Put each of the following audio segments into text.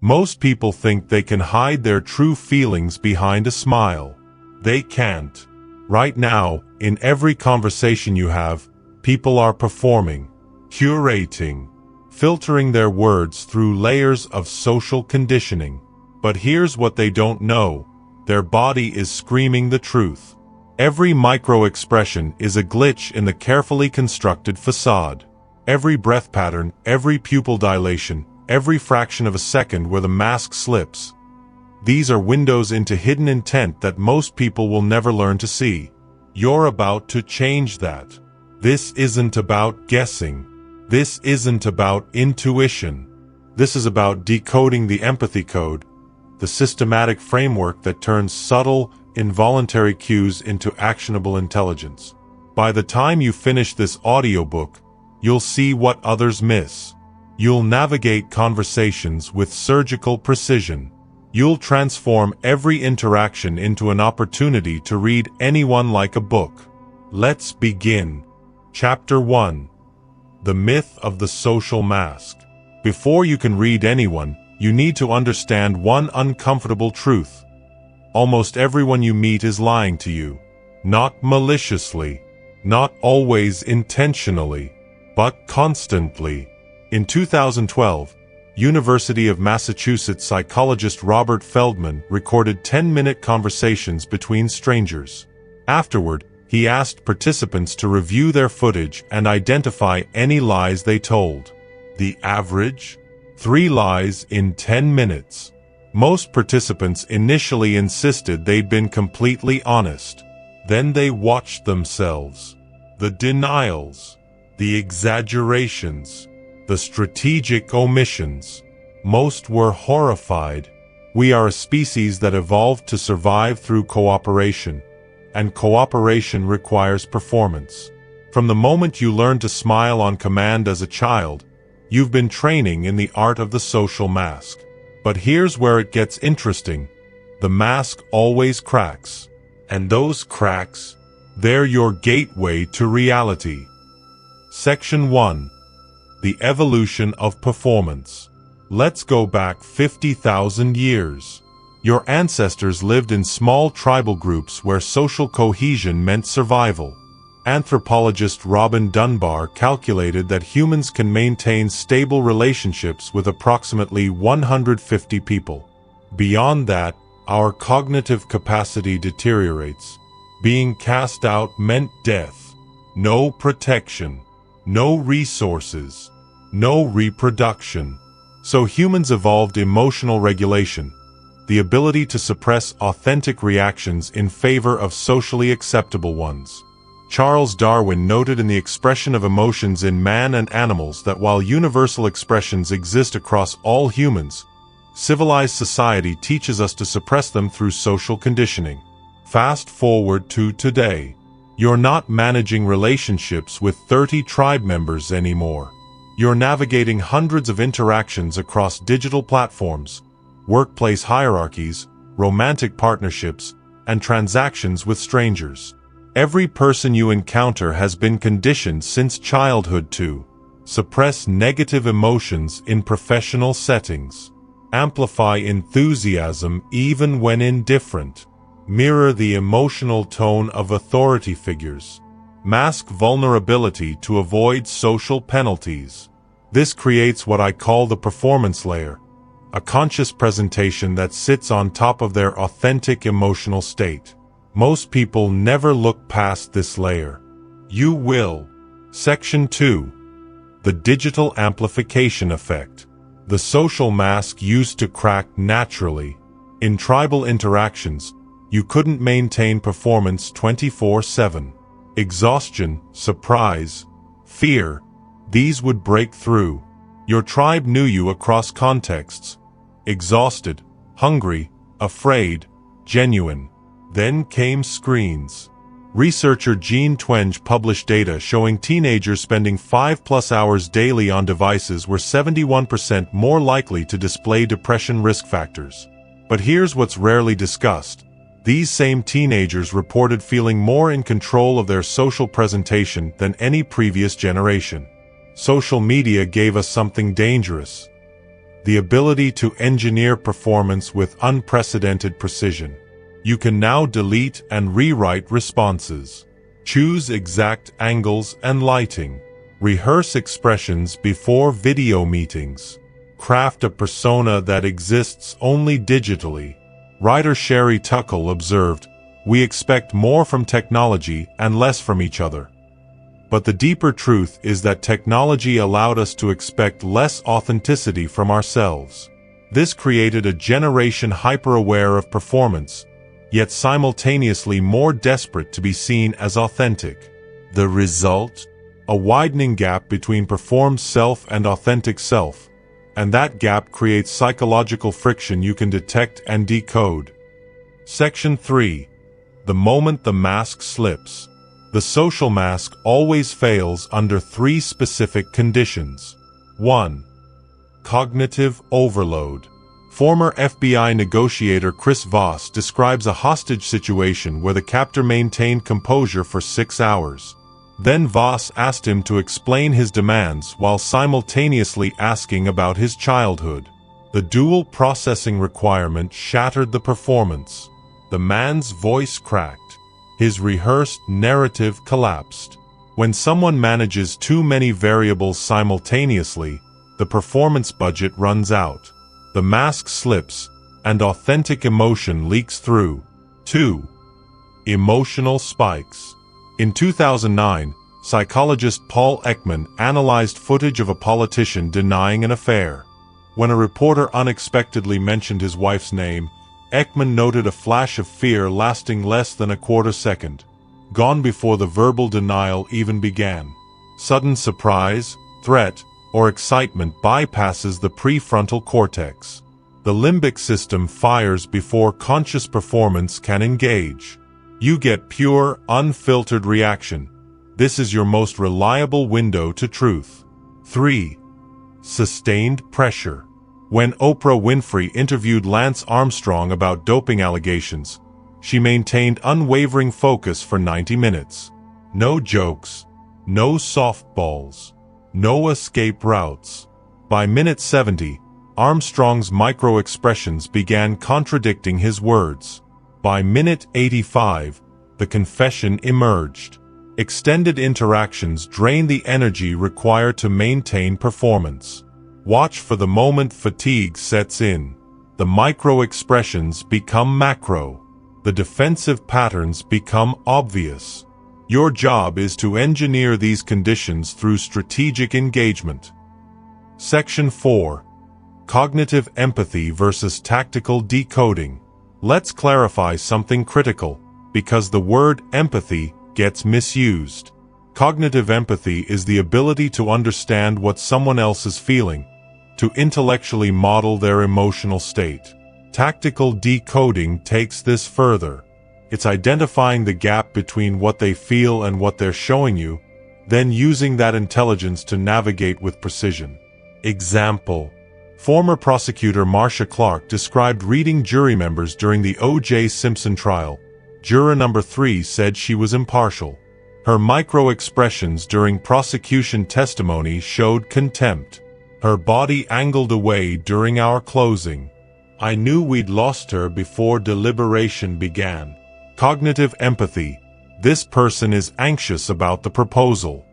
Most people think they can hide their true feelings behind a smile. They can't. Right now, in every conversation you have, people are performing, curating, filtering their words through layers of social conditioning. But here's what they don't know. Their body is screaming the truth. Every micro-expression is a glitch in the carefully constructed facade. Every breath pattern, every pupil dilation, every fraction of a second where the mask slips. These are windows into hidden intent that most people will never learn to see. You're about to change that. This isn't about guessing. This isn't about intuition. This is about decoding the empathy code, the systematic framework that turns subtle, involuntary cues into actionable intelligence. By the time you finish this audiobook, you'll see what others miss. You'll navigate conversations with surgical precision. You'll transform every interaction into an opportunity to read anyone like a book. Let's begin. Chapter 1. The Myth of the Social Mask. Before you can read anyone, you need to understand one uncomfortable truth. Almost everyone you meet is lying to you. Not maliciously, not always intentionally, but constantly. In 2012, University of Massachusetts psychologist Robert Feldman recorded 10-minute conversations between strangers. Afterward, he asked participants to review their footage and identify any lies they told. The average? 3 lies in 10 minutes. Most participants initially insisted they'd been completely honest. Then they watched themselves. The denials, the exaggerations, the strategic omissions. Most were horrified. We are a species that evolved to survive through cooperation, and cooperation requires performance. From the moment you learn to smile on command as a child, you've been training in the art of the social mask. But here's where it gets interesting. The mask always cracks. And those cracks, they're your gateway to reality. Section 1. The Evolution of Performance. Let's go back 50,000 years. Your ancestors lived in small tribal groups where social cohesion meant survival. Anthropologist Robin Dunbar calculated that humans can maintain stable relationships with approximately 150 people. Beyond that, our cognitive capacity deteriorates. Being cast out meant death. No protection. No resources. No reproduction. So humans evolved emotional regulation, the ability to suppress authentic reactions in favor of socially acceptable ones. Charles Darwin noted in The Expression of Emotions in Man and Animals that while universal expressions exist across all humans, civilized society teaches us to suppress them through social conditioning. Fast forward to today. You're not managing relationships with 30 tribe members anymore. You're navigating hundreds of interactions across digital platforms, workplace hierarchies, romantic partnerships, and transactions with strangers. Every person you encounter has been conditioned since childhood to suppress negative emotions in professional settings, amplify enthusiasm even when indifferent, mirror the emotional tone of authority figures, mask vulnerability to avoid social penalties. This creates what I call the performance layer, a conscious presentation that sits on top of their authentic emotional state. Most people never look past this layer. You will. Section 2. The Digital Amplification Effect. The social mask used to crack naturally. In tribal interactions, you couldn't maintain performance 24/7. Exhaustion, surprise, fear, these would break through. Your tribe knew you across contexts. Exhausted, hungry, afraid, genuine. Then came screens. Researcher Jean Twenge published data showing teenagers spending 5+ hours daily on devices were 71% more likely to display depression risk factors. But here's what's rarely discussed. These same teenagers reported feeling more in control of their social presentation than any previous generation. Social media gave us something dangerous. the ability to engineer performance with unprecedented precision. You can now delete and rewrite responses, choose exact angles and lighting, rehearse expressions before video meetings, craft a persona that exists only digitally. Writer Sherry Tuckle observed, "We expect more from technology and less from each other." But the deeper truth is that technology allowed us to expect less authenticity from ourselves. This created a generation hyper-aware of performance, yet simultaneously more desperate to be seen as authentic. The result? A widening gap between performed self and authentic self, and that gap creates psychological friction you can detect and decode. Section 3. The moment the mask slips. The social mask always fails under 3 specific conditions. 1. Cognitive overload. Former FBI negotiator Chris Voss describes a hostage situation where the captor maintained composure for 6 hours. Then Voss asked him to explain his demands while simultaneously asking about his childhood. The dual processing requirement shattered the performance. The man's voice cracked. His rehearsed narrative collapsed. When someone manages too many variables simultaneously, the performance budget runs out. The mask slips, and authentic emotion leaks through. 2. Emotional spikes. In 2009, psychologist Paul Ekman analyzed footage of a politician denying an affair. When a reporter unexpectedly mentioned his wife's name, Ekman noted a flash of fear lasting less than a quarter second, gone before the verbal denial even began. Sudden surprise, threat, or excitement bypasses the prefrontal cortex. The limbic system fires before conscious performance can engage. You get pure, unfiltered reaction. This is your most reliable window to truth. 3. Sustained pressure. When Oprah Winfrey interviewed Lance Armstrong about doping allegations, she maintained unwavering focus for 90 minutes. No jokes, no softballs, no escape routes. By minute 70, Armstrong's micro-expressions began contradicting his words. By minute 85, the confession emerged. Extended interactions drain the energy required to maintain performance. Watch for the moment fatigue sets in. The micro-expressions become macro. The defensive patterns become obvious. Your job is to engineer these conditions through strategic engagement. Section 4. Cognitive empathy versus tactical decoding. Let's clarify something critical, because the word empathy gets misused. Cognitive empathy is the ability to understand what someone else is feeling, to intellectually model their emotional state. Tactical decoding takes this further. It's identifying the gap between what they feel and what they're showing you, then using that intelligence to navigate with precision. Example. Former prosecutor Marcia Clark described reading jury members during the O.J. Simpson trial. Juror number 3 said she was impartial. Her micro-expressions during prosecution testimony showed contempt. Her body angled away during our closing. I knew we'd lost her before deliberation began. Cognitive empathy. This person is anxious about the proposal.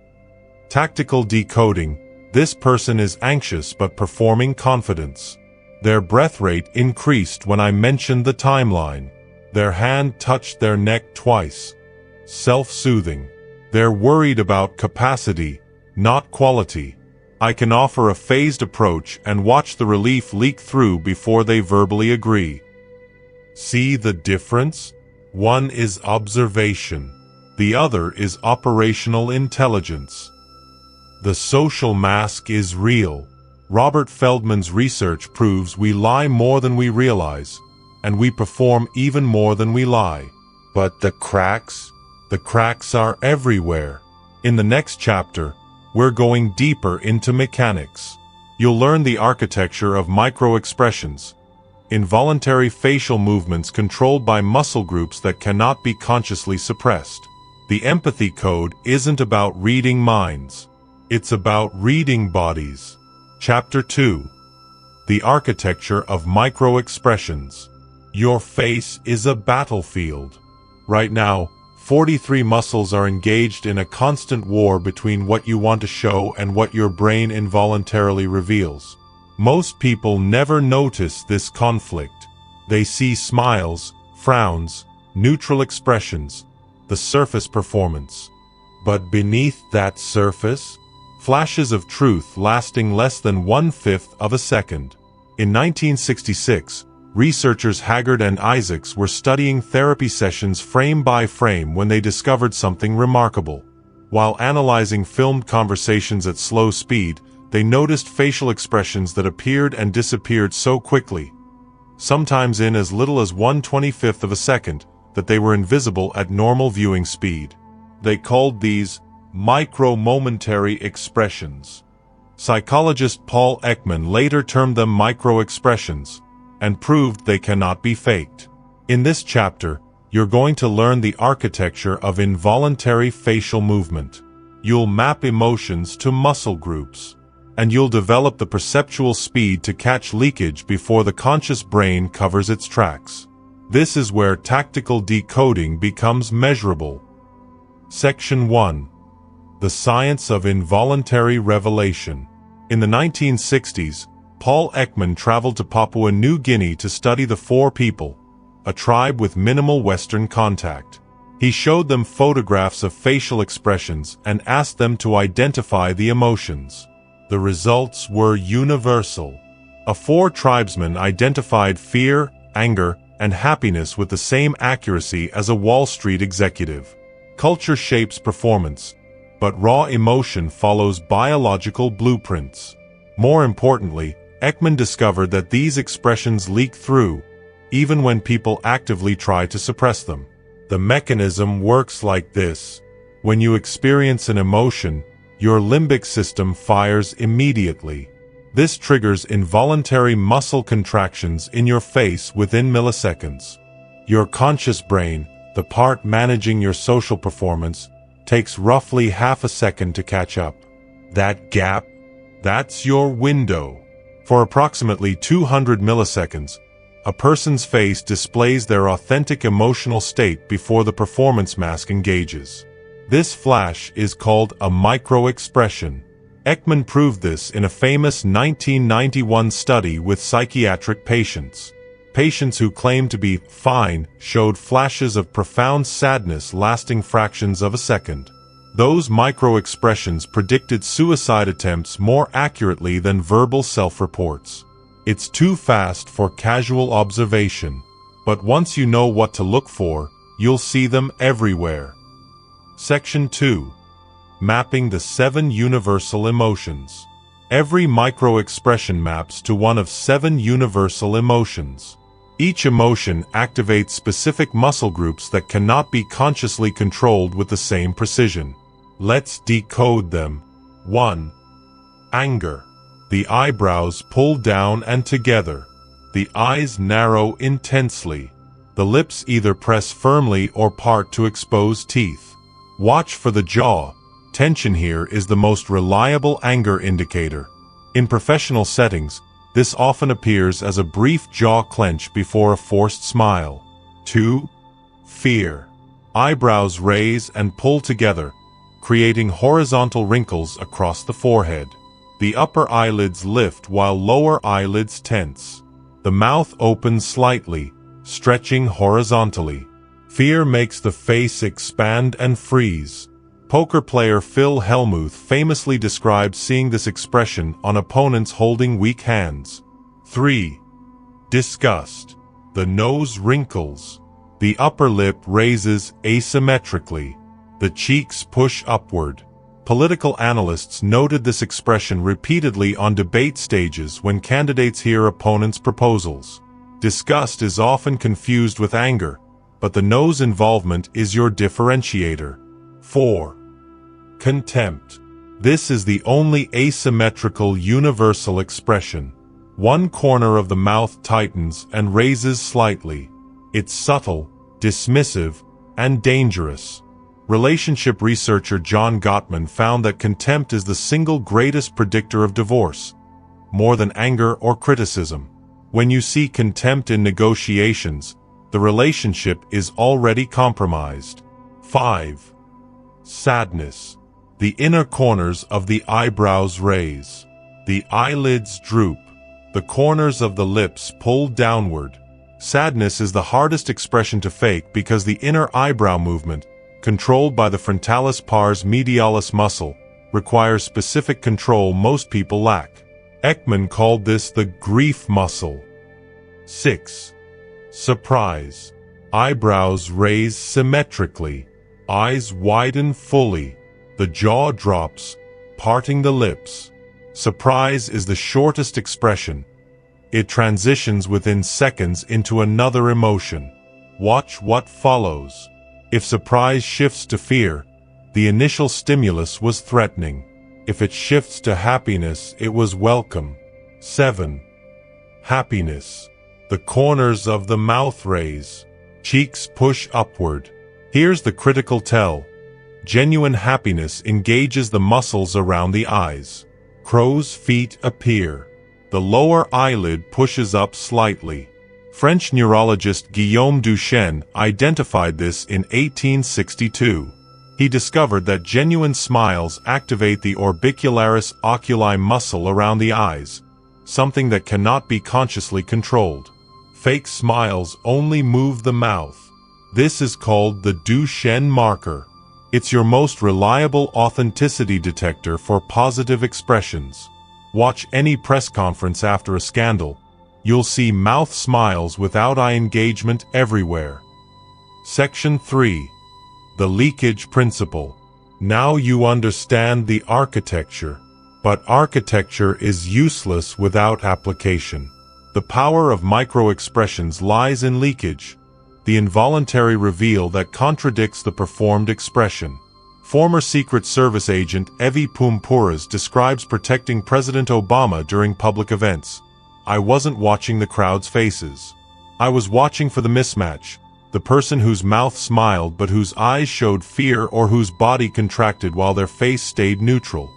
Tactical decoding. This person is anxious but performing confidence. Their breath rate increased when I mentioned the timeline. Their hand touched their neck twice. Self-soothing. They're worried about capacity, not quality. I can offer a phased approach and watch the relief leak through before they verbally agree. See the difference? One is observation. The other is operational intelligence. The social mask is real. Robert Feldman's research proves we lie more than we realize, and we perform even more than we lie. But the cracks? The cracks are everywhere. In the next chapter, we're going deeper into mechanics. You'll learn the architecture of micro-expressions, involuntary facial movements controlled by muscle groups that cannot be consciously suppressed. The empathy code isn't about reading minds. It's about reading bodies. Chapter 2. the architecture of micro-expressions. Your face is a battlefield. Right now, 43 muscles are engaged in a constant war between what you want to show and what your brain involuntarily reveals. Most people never notice this conflict. They see smiles, frowns, neutral expressions, the surface performance. But beneath that surface, flashes of truth lasting less than 1/5 of a second. In 1966, researchers Haggard and Isaacs were studying therapy sessions frame by frame when they discovered something remarkable. While analyzing filmed conversations at slow speed, they noticed facial expressions that appeared and disappeared so quickly, sometimes in as little as 1/25 of a second, that they were invisible at normal viewing speed. They called these micro-momentary expressions. Psychologist Paul Ekman later termed them micro-expressions, and proved they cannot be faked. In this chapter, you're going to learn the architecture of involuntary facial movement. You'll map emotions to muscle groups, and you'll develop the perceptual speed to catch leakage before the conscious brain covers its tracks. This is where tactical decoding becomes measurable. Section 1. The Science of Involuntary Revelation. In the 1960s, Paul Ekman traveled to Papua New Guinea to study the Four People, a tribe with minimal Western contact. He showed them photographs of facial expressions and asked them to identify the emotions. The results were universal. A four tribesmen identified fear, anger, and happiness with the same accuracy as a Wall Street executive. Culture shapes performance, but raw emotion follows biological blueprints. More importantly, Ekman discovered that these expressions leak through, even when people actively try to suppress them. The mechanism works like this. When you experience an emotion, your limbic system fires immediately. This triggers involuntary muscle contractions in your face within milliseconds. Your conscious brain, the part managing your social performance, takes roughly half a second to catch up. That gap, that's your window. For approximately 200 milliseconds, a person's face displays their authentic emotional state before the performance mask engages. This flash is called a micro-expression. Ekman proved this in a famous 1991 study with psychiatric patients. Patients who claimed to be fine showed flashes of profound sadness lasting fractions of a second. Those micro-expressions predicted suicide attempts more accurately than verbal self-reports. It's too fast for casual observation, but once you know what to look for, you'll see them everywhere. Section 2. Mapping the 7 universal emotions. Every micro-expression maps to one of 7 universal emotions. Each emotion activates specific muscle groups that cannot be consciously controlled with the same precision. Let's decode them. 1. Anger. The eyebrows pull down and together. The eyes narrow intensely. The lips either press firmly or part to expose teeth. Watch for the jaw. Tension here is the most reliable anger indicator. In professional settings, this often appears as a brief jaw clench before a forced smile. 2. Fear. Eyebrows raise and pull together, creating horizontal wrinkles across the forehead. The upper eyelids lift while lower eyelids tense. The mouth opens slightly, stretching horizontally. Fear makes the face expand and freeze. Poker player Phil Hellmuth famously described seeing this expression on opponents holding weak hands. 3. Disgust. The nose wrinkles. The upper lip raises asymmetrically. The cheeks push upward. Political analysts noted this expression repeatedly on debate stages when candidates hear opponents' proposals. Disgust is often confused with anger, but the nose involvement is your differentiator. 4. Contempt. This is the only asymmetrical universal expression. One corner of the mouth tightens and raises slightly. It's subtle, dismissive, and dangerous. Relationship researcher John Gottman found that contempt is the single greatest predictor of divorce. more than anger or criticism. When you see contempt in negotiations, the relationship is already compromised. 5. Sadness. The inner corners of the eyebrows raise. The eyelids droop. The corners of the lips pull downward. Sadness is the hardest expression to fake because the inner eyebrow movement, controlled by the frontalis pars medialis muscle, requires specific control most people lack. Ekman called this the grief muscle. 6. Surprise. Eyebrows raise symmetrically. Eyes widen fully. The jaw drops, parting the lips. Surprise is the shortest expression. It transitions within seconds into another emotion. Watch what follows. If surprise shifts to fear, the initial stimulus was threatening. If it shifts to happiness, it was welcome. 7. Happiness. The corners of the mouth raise. Cheeks push upward. Here's the critical tell. Genuine happiness engages the muscles around the eyes. Crow's feet appear. The lower eyelid pushes up slightly. French neurologist Guillaume Duchenne identified this in 1862. He discovered that genuine smiles activate the orbicularis oculi muscle around the eyes, something that cannot be consciously controlled. Fake smiles only move the mouth. This is called the Duchenne marker. It's your most reliable authenticity detector for positive expressions. Watch any press conference after a scandal. You'll see mouth smiles without eye engagement everywhere. Section 3. The leakage principle. Now you understand the architecture, but architecture is useless without application. The power of micro-expressions lies in leakage, the involuntary reveal that contradicts the performed expression. Former Secret Service agent Evi Pumpuras describes protecting President Obama during public events. I wasn't watching the crowd's faces. I was watching for the mismatch, the person whose mouth smiled but whose eyes showed fear or whose body contracted while their face stayed neutral.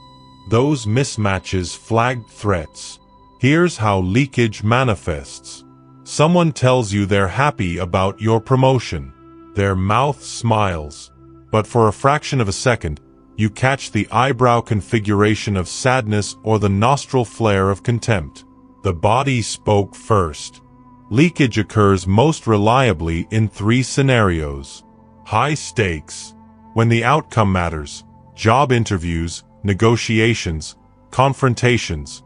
Those mismatches flagged threats. Here's how leakage manifests. Someone tells you they're happy about your promotion. Their mouth smiles. But for a fraction of a second, you catch the eyebrow configuration of sadness or the nostril flare of contempt. The body spoke first. Leakage occurs most reliably in 3 scenarios. High stakes. When the outcome matters. Job interviews, negotiations, confrontations.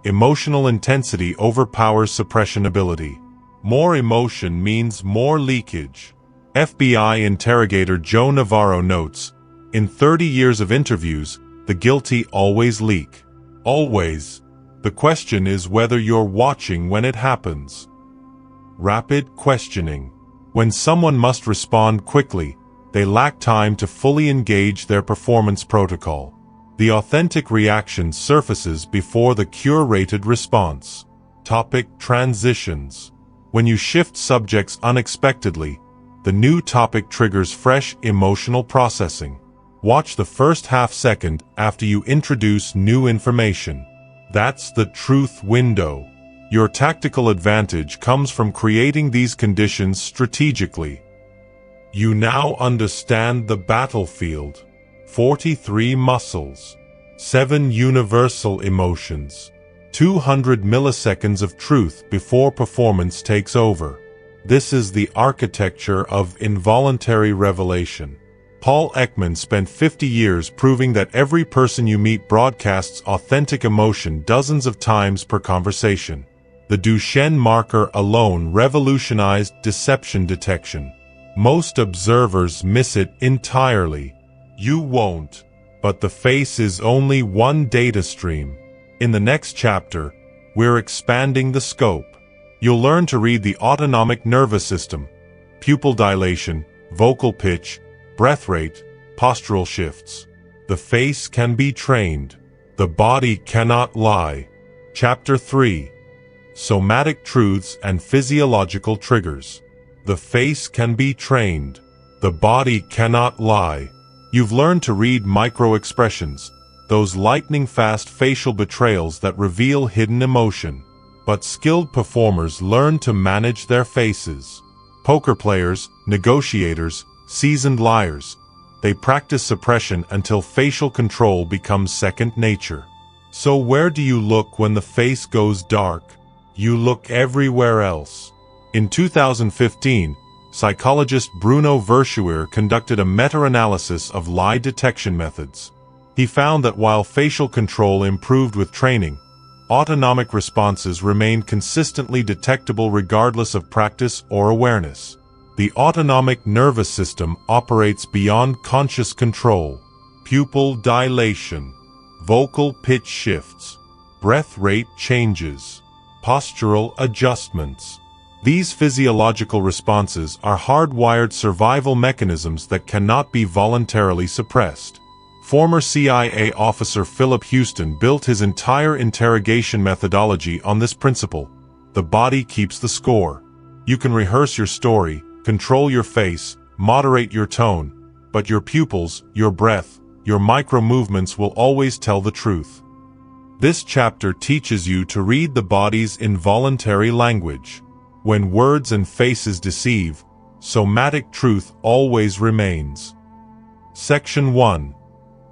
Emotional intensity overpowers suppression ability. More emotion means more leakage. FBI interrogator Joe Navarro notes, in 30 years of interviews, the guilty always leak. Always. The question is whether you're watching when it happens. Rapid questioning. When someone must respond quickly, they lack time to fully engage their performance protocol. The authentic reaction surfaces before the curated response. Topic transitions. When you shift subjects unexpectedly, the new topic triggers fresh emotional processing. Watch the first half second after you introduce new information. That's the truth window. Your tactical advantage comes from creating these conditions strategically. You now understand the battlefield. 43 muscles. 7 universal emotions. 200 milliseconds of truth before performance takes over. This is the architecture of involuntary revelation. Paul Ekman spent 50 years proving that every person you meet broadcasts authentic emotion dozens of times per conversation. The Duchenne marker alone revolutionized deception detection. Most observers miss it entirely. You won't, but the face is only one data stream. In the next chapter, we're expanding the scope. You'll learn to read the autonomic nervous system, pupil dilation, vocal pitch, breath rate, postural shifts. The face can be trained. The body cannot lie. Chapter 3. Somatic truths and physiological triggers. The face can be trained. The body cannot lie. You've learned to read micro-expressions, those lightning-fast facial betrayals that reveal hidden emotion. But skilled performers learn to manage their faces. Poker players, negotiators, seasoned liars. They practice suppression until facial control becomes second nature. So where do you look when the face goes dark? You look everywhere else. In 2015, psychologist Bruno Verschuer conducted a meta-analysis of lie detection methods. He found that while facial control improved with training, autonomic responses remained consistently detectable regardless of practice or awareness. The autonomic nervous system operates beyond conscious control. Pupil dilation, vocal pitch shifts, breath rate changes, postural adjustments. These physiological responses are hardwired survival mechanisms that cannot be voluntarily suppressed. Former CIA officer Philip Houston built his entire interrogation methodology on this principle. The body keeps the score. You can rehearse your story, control your face, moderate your tone, but your pupils, your breath, your micro-movements will always tell the truth. This chapter teaches you to read the body's involuntary language. When words and faces deceive, somatic truth always remains. Section 1.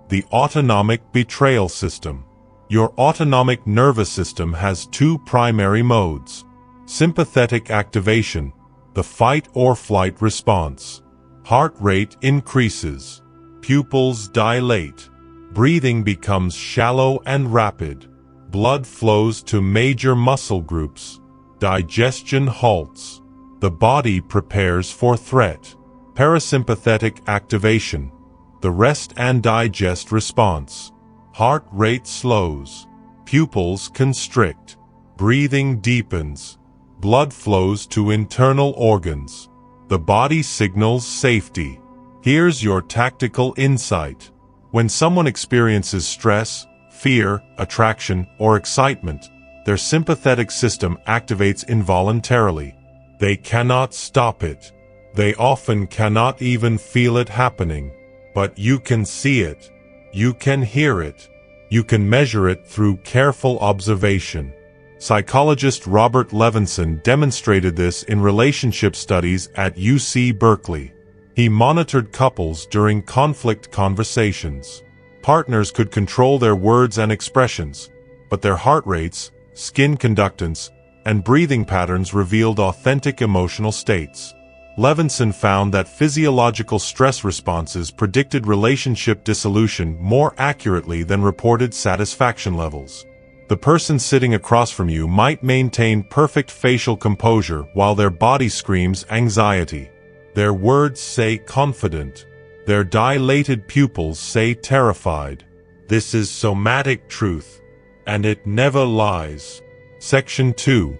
The autonomic betrayal system. Your autonomic nervous system has two primary modes. Sympathetic activation, the fight or flight response. Heart rate increases. Pupils dilate. Breathing becomes shallow and rapid. Blood flows to major muscle groups. Digestion halts. The body prepares for threat. Parasympathetic activation, the rest and digest response. Heart rate slows. Pupils constrict. Breathing deepens. Blood flows to internal organs. The body signals safety. Here's your tactical insight. When someone experiences stress, fear, attraction, or excitement, their sympathetic system activates involuntarily. They cannot stop it. They often cannot even feel it happening. But you can see it. You can hear it. You can measure it through careful observation. Psychologist Robert Levinson demonstrated this in relationship studies at UC Berkeley. He monitored couples during conflict conversations. Partners could control their words and expressions, but their heart rates, skin conductance, and breathing patterns revealed authentic emotional states. Levinson found that physiological stress responses predicted relationship dissolution more accurately than reported satisfaction levels. The person sitting across from you might maintain perfect facial composure while their body screams anxiety. Their words say confident. Their dilated pupils say terrified. This is somatic truth, and it never lies. Section 2.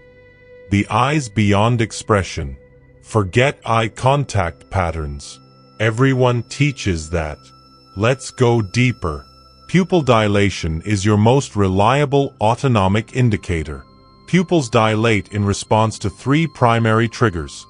The eyes beyond expression. Forget eye contact patterns. Everyone teaches that. Let's go deeper. Pupil dilation is your most reliable autonomic indicator. Pupils dilate in response to three primary triggers: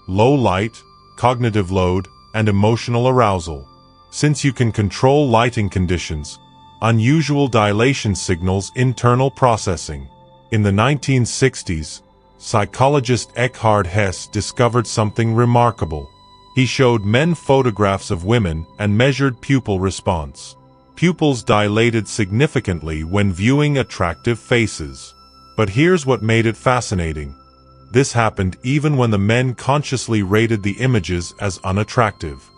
low light, cognitive load, and emotional arousal. Since you can control lighting conditions, unusual dilation signals internal processing. In the 1960s, psychologist Eckhard Hess discovered something remarkable. He showed men photographs of women and measured pupil response. Pupils dilated significantly when viewing attractive faces. But here's what made it fascinating. This happened even when the men consciously rated the images as unattractive.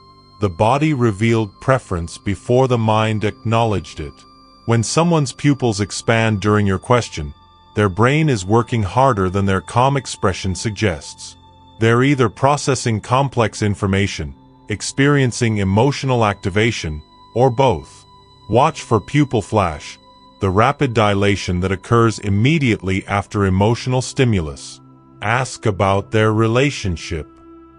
The body revealed preference before the mind acknowledged it. When someone's pupils expand during your question, their brain is working harder than their calm expression suggests. They're either processing complex information, experiencing emotional activation, or both. Watch for pupil flash, the rapid dilation that occurs immediately after emotional stimulus. Ask about their relationship.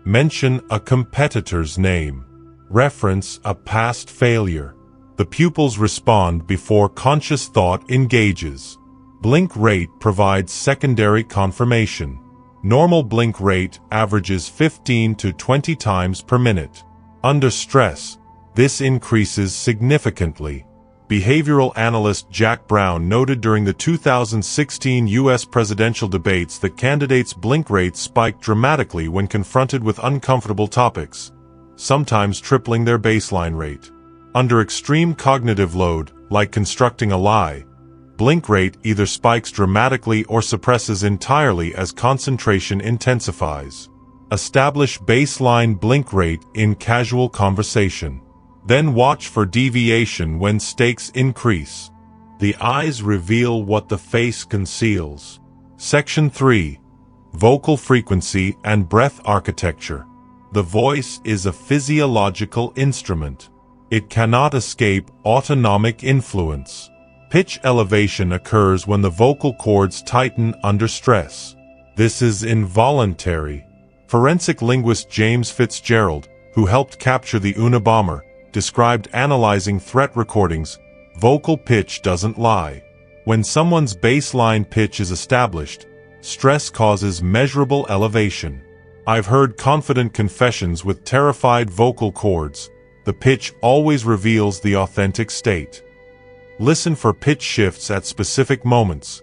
Mention a competitor's name. Reference a past failure. The pupils respond before conscious thought engages. Blink rate provides secondary confirmation. Normal blink rate averages 15 to 20 times per minute. Under stress, this increases significantly. Behavioral analyst Jack Brown noted during the 2016 U.S. presidential debates that candidates' blink rates spiked dramatically when confronted with uncomfortable topics, sometimes tripling their baseline rate. Under extreme cognitive load, like constructing a lie, blink rate either spikes dramatically or suppresses entirely as concentration intensifies. Establish baseline blink rate in casual conversation. Then watch for deviation when stakes increase. The eyes reveal what the face conceals. Section 3. Vocal frequency and breath architecture. The voice is a physiological instrument. It cannot escape autonomic influence. Pitch elevation occurs when the vocal cords tighten under stress. This is involuntary. Forensic linguist James Fitzgerald, who helped capture the Unabomber, described analyzing threat recordings, vocal pitch doesn't lie. When someone's baseline pitch is established, stress causes measurable elevation. I've heard confident confessions with terrified vocal cords. The pitch always reveals the authentic state. Listen for pitch shifts at specific moments.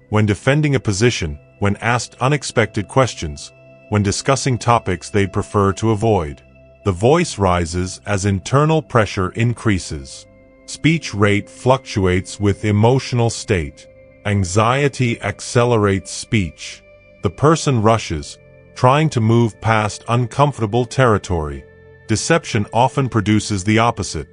When defending a position, when asked unexpected questions, when discussing topics they'd prefer to avoid. The voice rises as internal pressure increases. Speech rate fluctuates with emotional state. Anxiety accelerates speech. The person rushes, trying to move past uncomfortable territory. Deception often produces the opposite,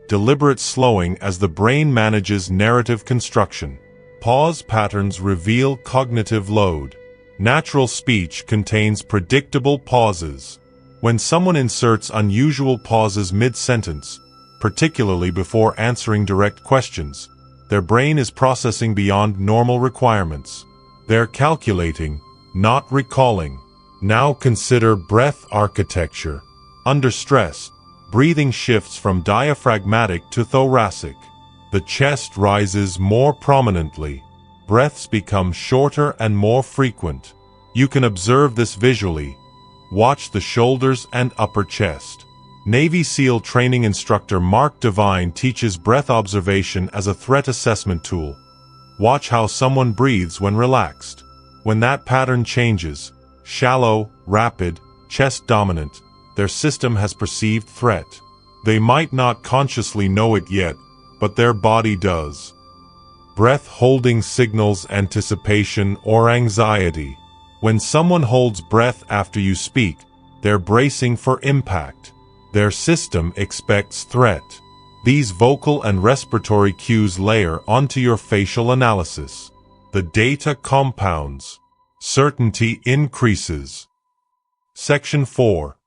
deliberate slowing as the brain manages narrative construction. Pause patterns reveal cognitive load. Natural speech contains predictable pauses. When someone inserts unusual pauses mid-sentence, particularly before answering direct questions, their brain is processing beyond normal requirements. They're calculating, not recalling. Now consider breath architecture. Under stress, breathing shifts from diaphragmatic to thoracic. The chest rises more prominently. Breaths become shorter and more frequent. You can observe this visually. Watch the shoulders and upper chest. Navy SEAL training instructor Mark Devine teaches breath observation as a threat assessment tool. Watch how someone breathes when relaxed. When that pattern changes, shallow, rapid, chest dominant, their system has perceived threat. They might not consciously know it yet, but their body does. Breath holding signals anticipation or anxiety. When someone holds breath after you speak, they're bracing for impact. Their system expects threat. These vocal and respiratory cues layer onto your facial analysis. The data compounds. Certainty increases. Section 4.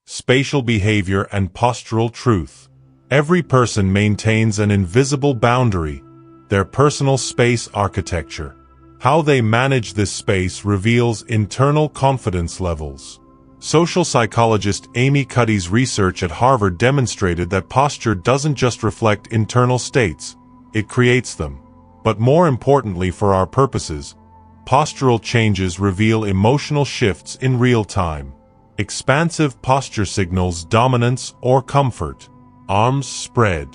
Spatial behavior and postural truth. Every person maintains an invisible boundary, their personal space architecture. How they manage this space reveals internal confidence levels. Social psychologist Amy Cuddy's research at Harvard demonstrated that posture doesn't just reflect internal states, it creates them. But more importantly for our purposes, postural changes reveal emotional shifts in real time. Expansive posture signals dominance or comfort. Arms spread.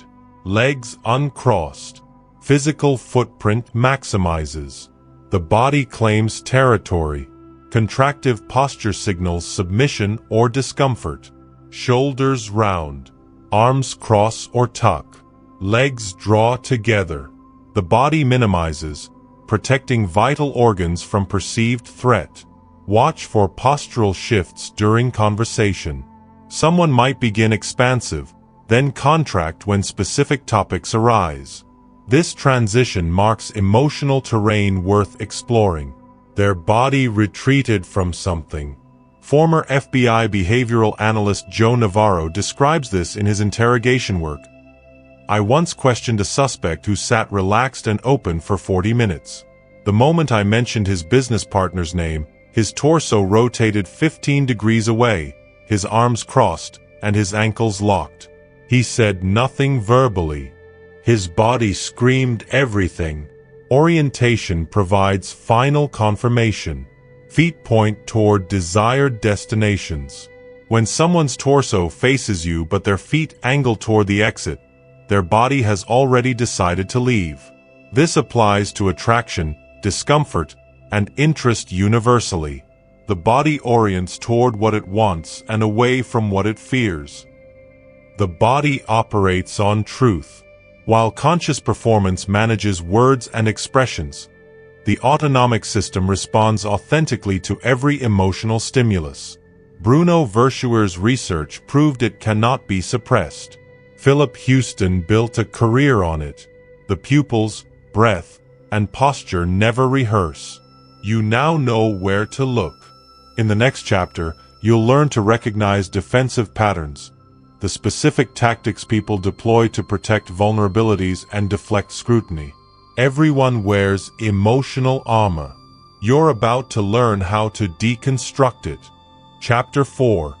Legs uncrossed. Physical footprint maximizes. The body claims territory. Contractive posture signals submission or discomfort. Shoulders round. Arms cross or tuck. Legs draw together. The body minimizes, protecting vital organs from perceived threat. Watch for postural shifts during conversation. Someone might begin expansive, then contract when specific topics arise. This transition marks emotional terrain worth exploring. Their body retreated from something. Former FBI behavioral analyst Joe Navarro describes this in his interrogation work. I once questioned a suspect who sat relaxed and open for 40 minutes. The moment I mentioned his business partner's name, his torso rotated 15 degrees away, his arms crossed, and his ankles locked. He said nothing verbally. His body screamed everything. Orientation provides final confirmation. Feet point toward desired destinations. When someone's torso faces you but their feet angle toward the exit, their body has already decided to leave. This applies to attraction, discomfort, and interest universally. The body orients toward what it wants and away from what it fears. The body operates on truth. While conscious performance manages words and expressions, the autonomic system responds authentically to every emotional stimulus. Bruno Verschuer's research proved it cannot be suppressed. Philip Houston built a career on it. The pupils, breath, and posture never rehearse. You now know where to look. In the next chapter, you'll learn to recognize defensive patterns, the specific tactics people deploy to protect vulnerabilities and deflect scrutiny. Everyone wears emotional armor. You're about to learn how to deconstruct it. Chapter 4.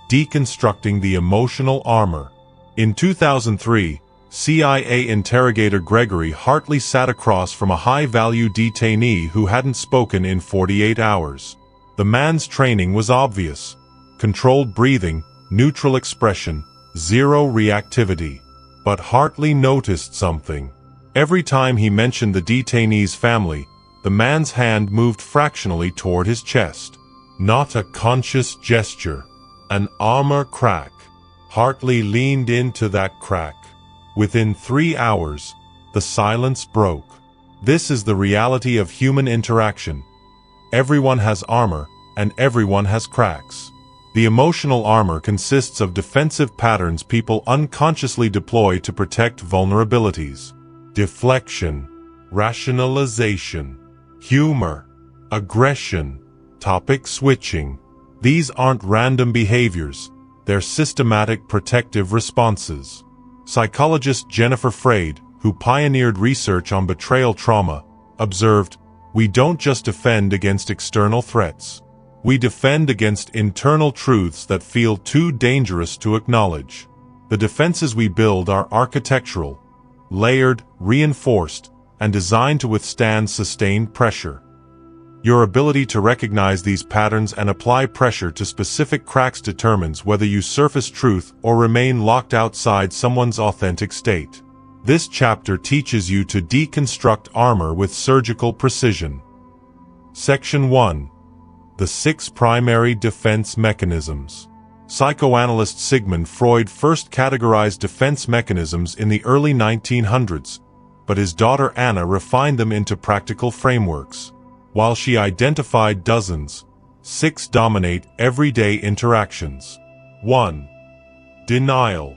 Deconstructing the Emotional Armor. In 2003, CIA interrogator Gregory Hartley sat across from a high-value detainee who hadn't spoken in 48 hours. The man's training was obvious. Controlled breathing, neutral expression, zero reactivity. But Hartley noticed something. Every time he mentioned the detainee's family, the man's hand moved fractionally toward his chest. Not a conscious gesture. An armor crack. Hartley leaned into that crack. Within 3 hours, the silence broke. This is the reality of human interaction. Everyone has armor, and everyone has cracks. The emotional armor consists of defensive patterns people unconsciously deploy to protect vulnerabilities. Deflection, rationalization, humor, aggression, topic switching. These aren't random behaviors, they're systematic protective responses. Psychologist Jennifer Freyd, who pioneered research on betrayal trauma, observed, "We don't just defend against external threats. We defend against internal truths that feel too dangerous to acknowledge." The defenses we build are architectural, layered, reinforced, and designed to withstand sustained pressure. Your ability to recognize these patterns and apply pressure to specific cracks determines whether you surface truth or remain locked outside someone's authentic state. This chapter teaches you to deconstruct armor with surgical precision. Section 1. The 6 Primary Defense Mechanisms. Psychoanalyst Sigmund Freud first categorized defense mechanisms in the early 1900s, but his daughter Anna refined them into practical frameworks. While she identified dozens, 6 dominate everyday interactions. 1. Denial.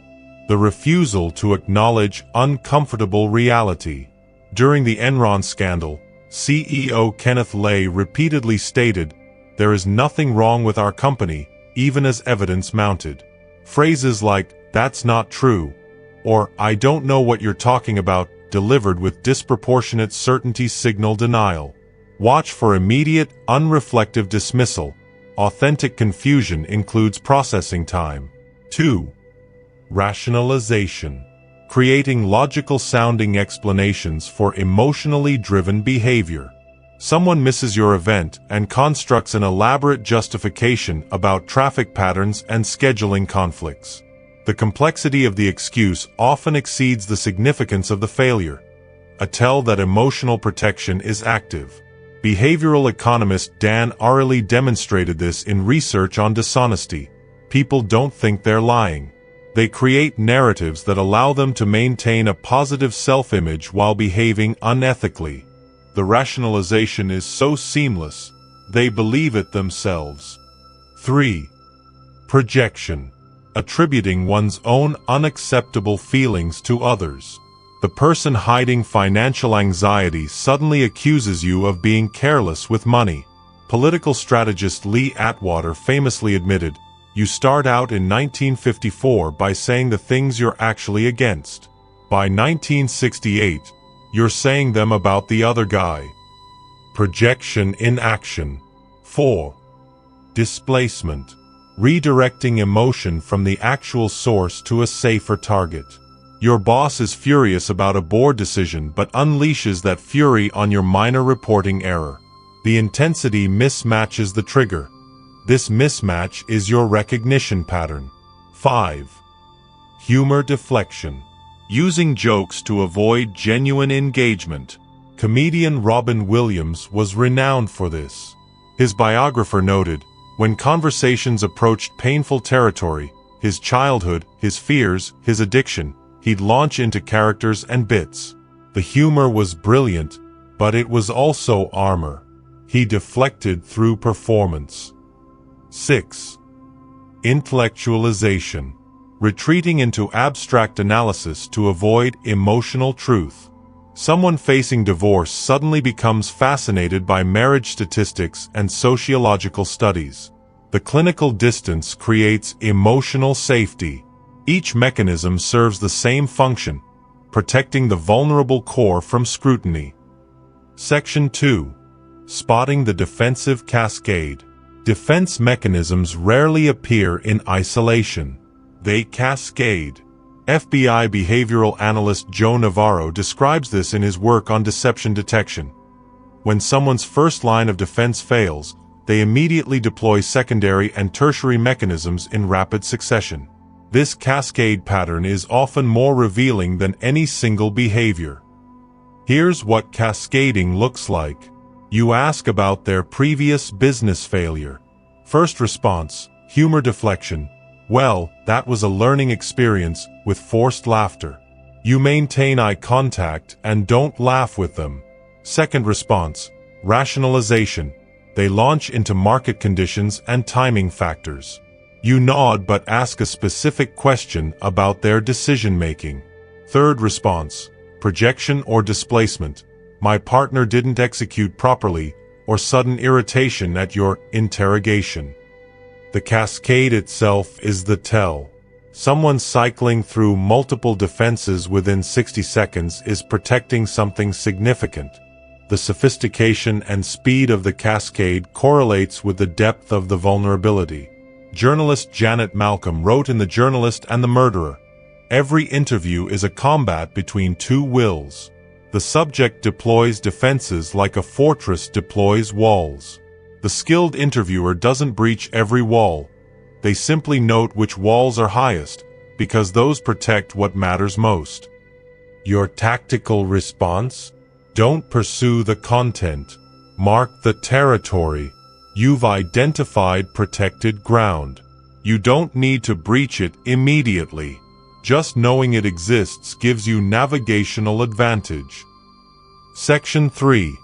The refusal to acknowledge uncomfortable reality. During the Enron scandal, CEO Kenneth Lay repeatedly stated, "There is nothing wrong with our company," even as evidence mounted. Phrases like, "That's not true," or "I don't know what you're talking about," delivered with disproportionate certainty signal denial. Watch for immediate, unreflective dismissal. Authentic confusion includes processing time. 2. Rationalization. Creating logical-sounding explanations for emotionally driven behavior. Someone misses your event and constructs an elaborate justification about traffic patterns and scheduling conflicts. The complexity of the excuse often exceeds the significance of the failure, a tell that emotional protection is active. Behavioral economist Dan Ariely demonstrated this in research on dishonesty. People don't think they're lying. They create narratives that allow them to maintain a positive self-image while behaving unethically. The rationalization is so seamless, they believe it themselves. 3. Projection. Attributing one's own unacceptable feelings to others. The person hiding financial anxiety suddenly accuses you of being careless with money. Political strategist Lee Atwater famously admitted, "You start out in 1954 by saying the things you're actually against. By 1968, you're saying them about the other guy." Projection in action. 4. Displacement. Redirecting emotion from the actual source to a safer target. Your boss is furious about a board decision but unleashes that fury on your minor reporting error. The intensity mismatches the trigger. This mismatch is your recognition pattern. 5. Humor deflection. Using jokes to avoid genuine engagement. Comedian Robin Williams was renowned for this. His biographer noted, when conversations approached painful territory, his childhood, his fears, his addiction, he'd launch into characters and bits. The humor was brilliant, but it was also armor. He deflected through performance. 6. Intellectualization. Retreating into abstract analysis to avoid emotional truth. Someone facing divorce suddenly becomes fascinated by marriage statistics and sociological studies. The clinical distance creates emotional safety. Each mechanism serves the same function, protecting the vulnerable core from scrutiny. Section 2. Spotting the defensive cascade. Defense mechanisms rarely appear in isolation. They cascade. FBI behavioral analyst Joe Navarro describes this in his work on deception detection. When someone's first line of defense fails, they immediately deploy secondary and tertiary mechanisms in rapid succession. This cascade pattern is often more revealing than any single behavior. Here's what cascading looks like. You ask about their previous business failure. First response, humor deflection. Well, that was a learning experience, with forced laughter. You maintain eye contact and don't laugh with them. Second response, rationalization. They launch into market conditions and timing factors. You nod but ask a specific question about their decision-making. Third response, projection or displacement. My partner didn't execute properly, or sudden irritation at your interrogation. The cascade itself is the tell. Someone cycling through multiple defenses within 60 seconds is protecting something significant. The sophistication and speed of the cascade correlates with the depth of the vulnerability. Journalist Janet Malcolm wrote in The Journalist and the Murderer, "Every interview is a combat between two wills. The subject deploys defenses like a fortress deploys walls. The skilled interviewer doesn't breach every wall. They simply note which walls are highest, because those protect what matters most." Your tactical response? Don't pursue the content. Mark the territory. You've identified protected ground. You don't need to breach it immediately. Just knowing it exists gives you navigational advantage. Section 3.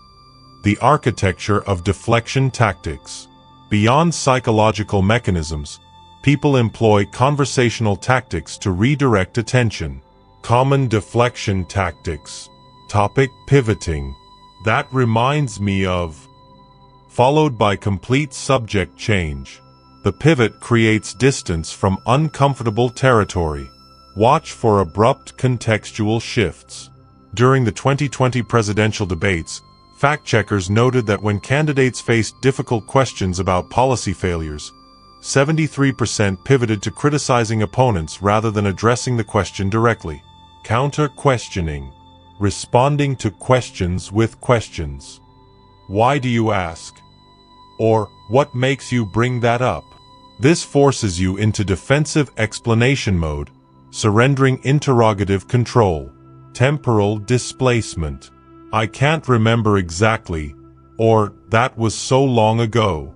The architecture of deflection tactics. Beyond psychological mechanisms, people employ conversational tactics to redirect attention. Common deflection tactics. Topic pivoting. That reminds me of. Followed by complete subject change. The pivot creates distance from uncomfortable territory. Watch for abrupt contextual shifts. During the 2020 presidential debates, fact-checkers noted that when candidates faced difficult questions about policy failures, 73% pivoted to criticizing opponents rather than addressing the question directly. Counter-questioning. Responding to questions with questions. Why do you ask? Or, what makes you bring that up? This forces you into defensive explanation mode, surrendering interrogative control. Temporal displacement. I can't remember exactly, or that was so long ago.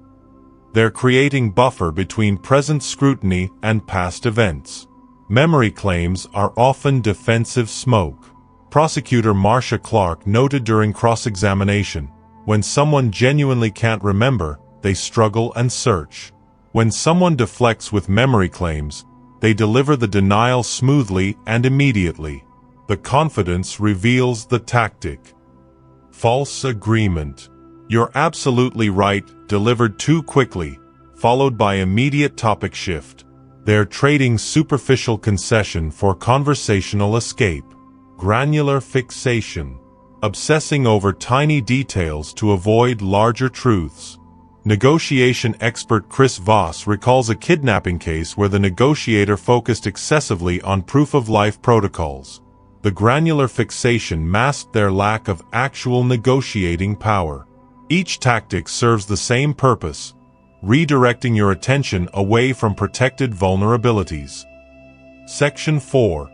They're creating buffer between present scrutiny and past events. Memory claims are often defensive smoke. Prosecutor Marcia Clark noted during cross-examination, when someone genuinely can't remember, they struggle and search. When someone deflects with memory claims, they deliver the denial smoothly and immediately. The confidence reveals the tactic. False agreement. You're absolutely right, delivered too quickly, followed by immediate topic shift. They're trading superficial concession for conversational escape. Granular fixation. Obsessing over tiny details to avoid larger truths. Negotiation expert Chris Voss recalls a kidnapping case where the negotiator focused excessively on proof-of-life protocols. The granular fixation masked their lack of actual negotiating power. Each tactic serves the same purpose, redirecting your attention away from protected vulnerabilities. Section 4.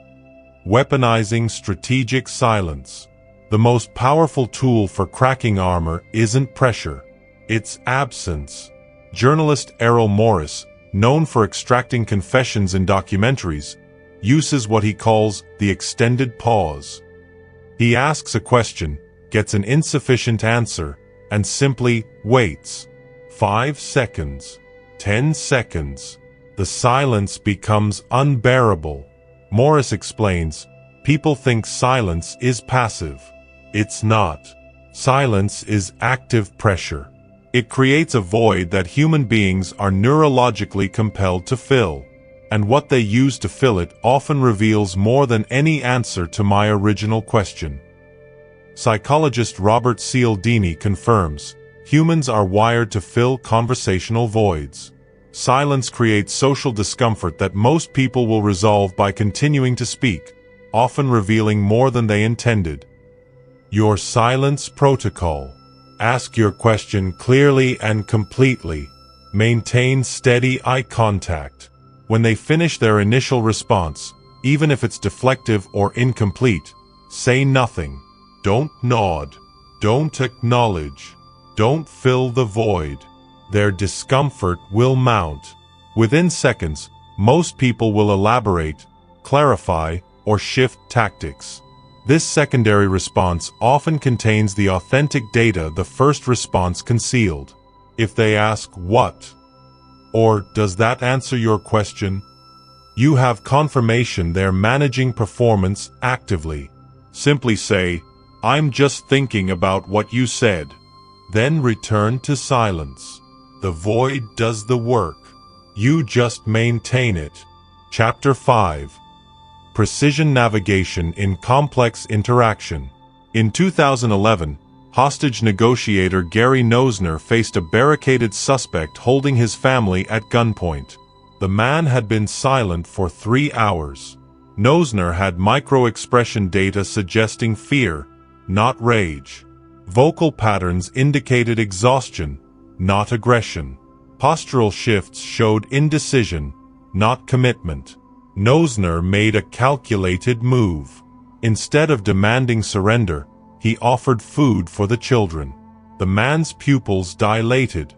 Weaponizing strategic silence. The most powerful tool for cracking armor isn't pressure, it's absence. Journalist Errol Morris, known for extracting confessions in documentaries, uses what he calls the extended pause. He asks a question, gets an insufficient answer, and simply waits. 5 seconds. 10 seconds. The silence becomes unbearable. Morris explains, people think silence is passive. It's not. Silence is active pressure. It creates a void that human beings are neurologically compelled to fill. And what they use to fill it often reveals more than any answer to my original question. Psychologist Robert Cialdini confirms, humans are wired to fill conversational voids. Silence creates social discomfort that most people will resolve by continuing to speak, often revealing more than they intended. Your silence protocol. Ask your question clearly and completely. Maintain steady eye contact. When they finish their initial response, even if it's deflective or incomplete, say nothing. Don't nod. Don't acknowledge. Don't fill the void. Their discomfort will mount. Within seconds, most people will elaborate, clarify, or shift tactics. This secondary response often contains the authentic data the first response concealed. If they ask, "What?" or "Does that answer your question?" you have confirmation they're managing performance actively. Simply say, "I'm just thinking about what you said." Then return to silence. The void does the work. You just maintain it. Chapter 5. Precision Navigation in Complex Interaction. In 2011, hostage negotiator Gary Nosner faced a barricaded suspect holding his family at gunpoint. The man had been silent for 3 hours. Nosner had micro-expression data suggesting fear, not rage. Vocal patterns indicated exhaustion, not aggression. Postural shifts showed indecision, not commitment. Nosner made a calculated move. Instead of demanding surrender, he offered food for the children. The man's pupils dilated.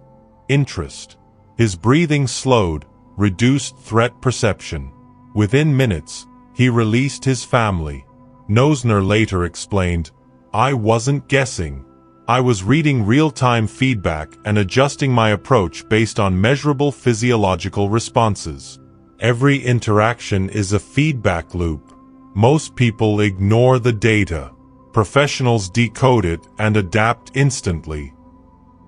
Interest. His breathing slowed, reduced threat perception. Within minutes, he released his family. Nosner later explained, "I wasn't guessing. I was reading real-time feedback and adjusting my approach based on measurable physiological responses." Every interaction is a feedback loop. Most people ignore the data. Professionals decode it and adapt instantly.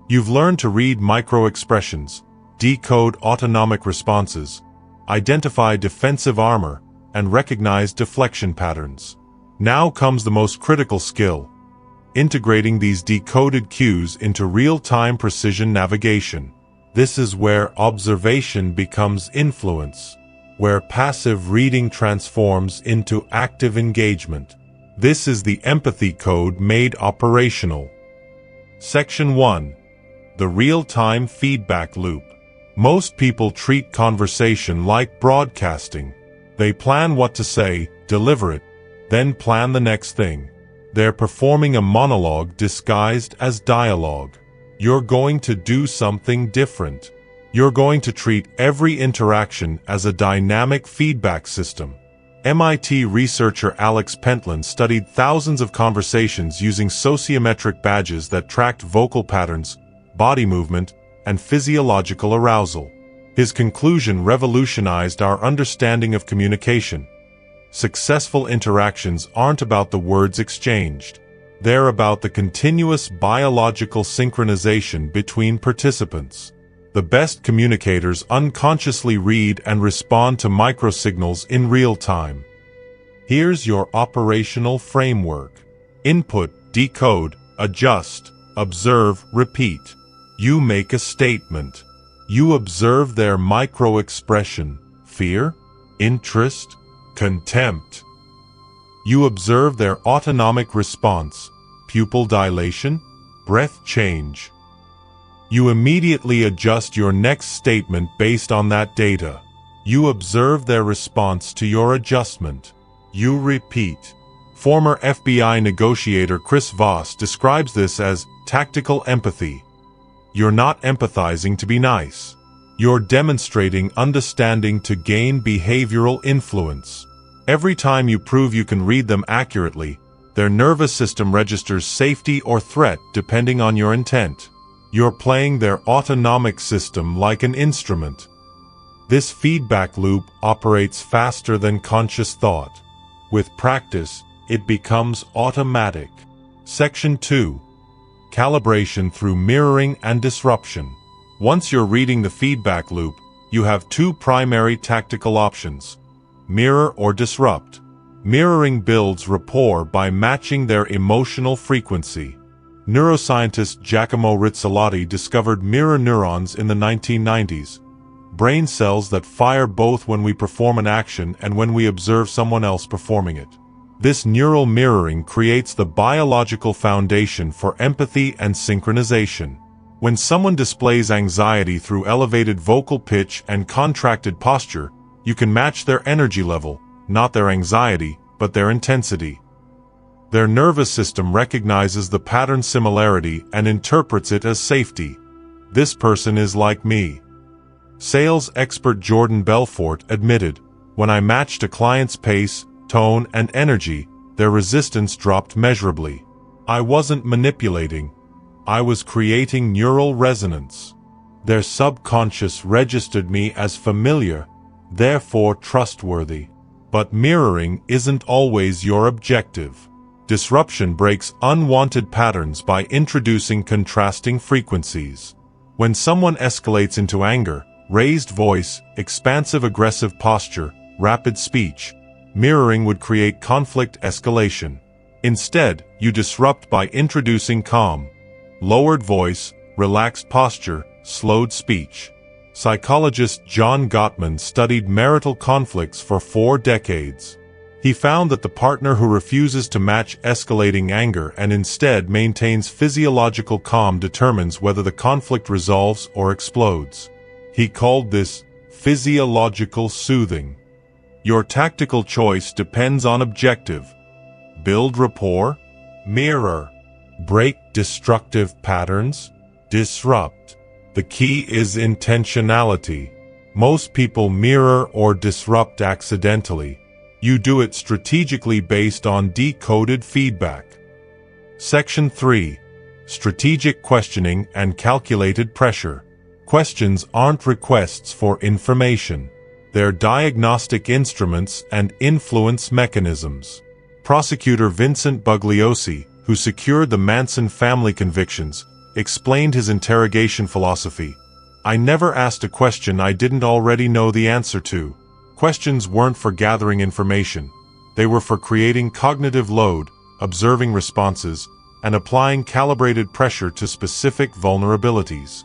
You've learned to read micro-expressions, decode autonomic responses, identify defensive armor, and recognize deflection patterns. Now comes the most critical skill: integrating these decoded cues into real-time precision navigation. This is where observation becomes influence, where passive reading transforms into active engagement. This is the empathy code made operational. Section 1. The real-time feedback loop. Most people treat conversation like broadcasting. They plan what to say, deliver it, then plan the next thing. They're performing a monologue disguised as dialogue. You're going to do something different. You're going to treat every interaction as a dynamic feedback system. MIT researcher Alex Pentland studied thousands of conversations using sociometric badges that tracked vocal patterns, body movement, and physiological arousal. His conclusion revolutionized our understanding of communication. Successful interactions aren't about the words exchanged. They're about the continuous biological synchronization between participants. The best communicators unconsciously read and respond to microsignals in real time. Here's your operational framework. Input, decode, adjust, observe, repeat. You make a statement. You observe their micro-expression: fear, interest, contempt. You observe their autonomic response: pupil dilation, breath change. You immediately adjust your next statement based on that data. You observe their response to your adjustment. You repeat. Former FBI negotiator Chris Voss describes this as tactical empathy. You're not empathizing to be nice. You're demonstrating understanding to gain behavioral influence. Every time you prove you can read them accurately, their nervous system registers safety or threat depending on your intent. You're playing their autonomic system like an instrument. This feedback loop operates faster than conscious thought. With practice, it becomes automatic. Section 2. Calibration through mirroring and disruption. Once you're reading the feedback loop, you have two primary tactical options: mirror or disrupt. Mirroring builds rapport by matching their emotional frequency. Neuroscientist Giacomo Rizzolatti discovered mirror neurons in the 1990s, brain cells that fire both when we perform an action and when we observe someone else performing it. This neural mirroring creates the biological foundation for empathy and synchronization. When someone displays anxiety through elevated vocal pitch and contracted posture, you can match their energy level, not their anxiety, but their intensity. Their nervous system recognizes the pattern similarity and interprets it as safety. This person is like me. Sales expert Jordan Belfort admitted, "When I matched a client's pace, tone, and energy, their resistance dropped measurably. I wasn't manipulating. I was creating neural resonance. Their subconscious registered me as familiar, therefore trustworthy." But mirroring isn't always your objective. Disruption breaks unwanted patterns by introducing contrasting frequencies. When someone escalates into anger, raised voice, expansive aggressive posture, rapid speech, mirroring would create conflict escalation. Instead, you disrupt by introducing calm, lowered voice, relaxed posture, slowed speech. Psychologist John Gottman studied marital conflicts for 4 decades. He found that the partner who refuses to match escalating anger and instead maintains physiological calm determines whether the conflict resolves or explodes. He called this physiological soothing. Your tactical choice depends on objective. Build rapport, mirror, break destructive patterns, disrupt. The key is intentionality. Most people mirror or disrupt accidentally. You do it strategically based on decoded feedback. Section 3. Strategic questioning and calculated pressure. Questions aren't requests for information. They're diagnostic instruments and influence mechanisms. Prosecutor Vincent Bugliosi, who secured the Manson family convictions, explained his interrogation philosophy. "I never asked a question I didn't already know the answer to." Questions weren't for gathering information. They were for creating cognitive load, observing responses, and applying calibrated pressure to specific vulnerabilities.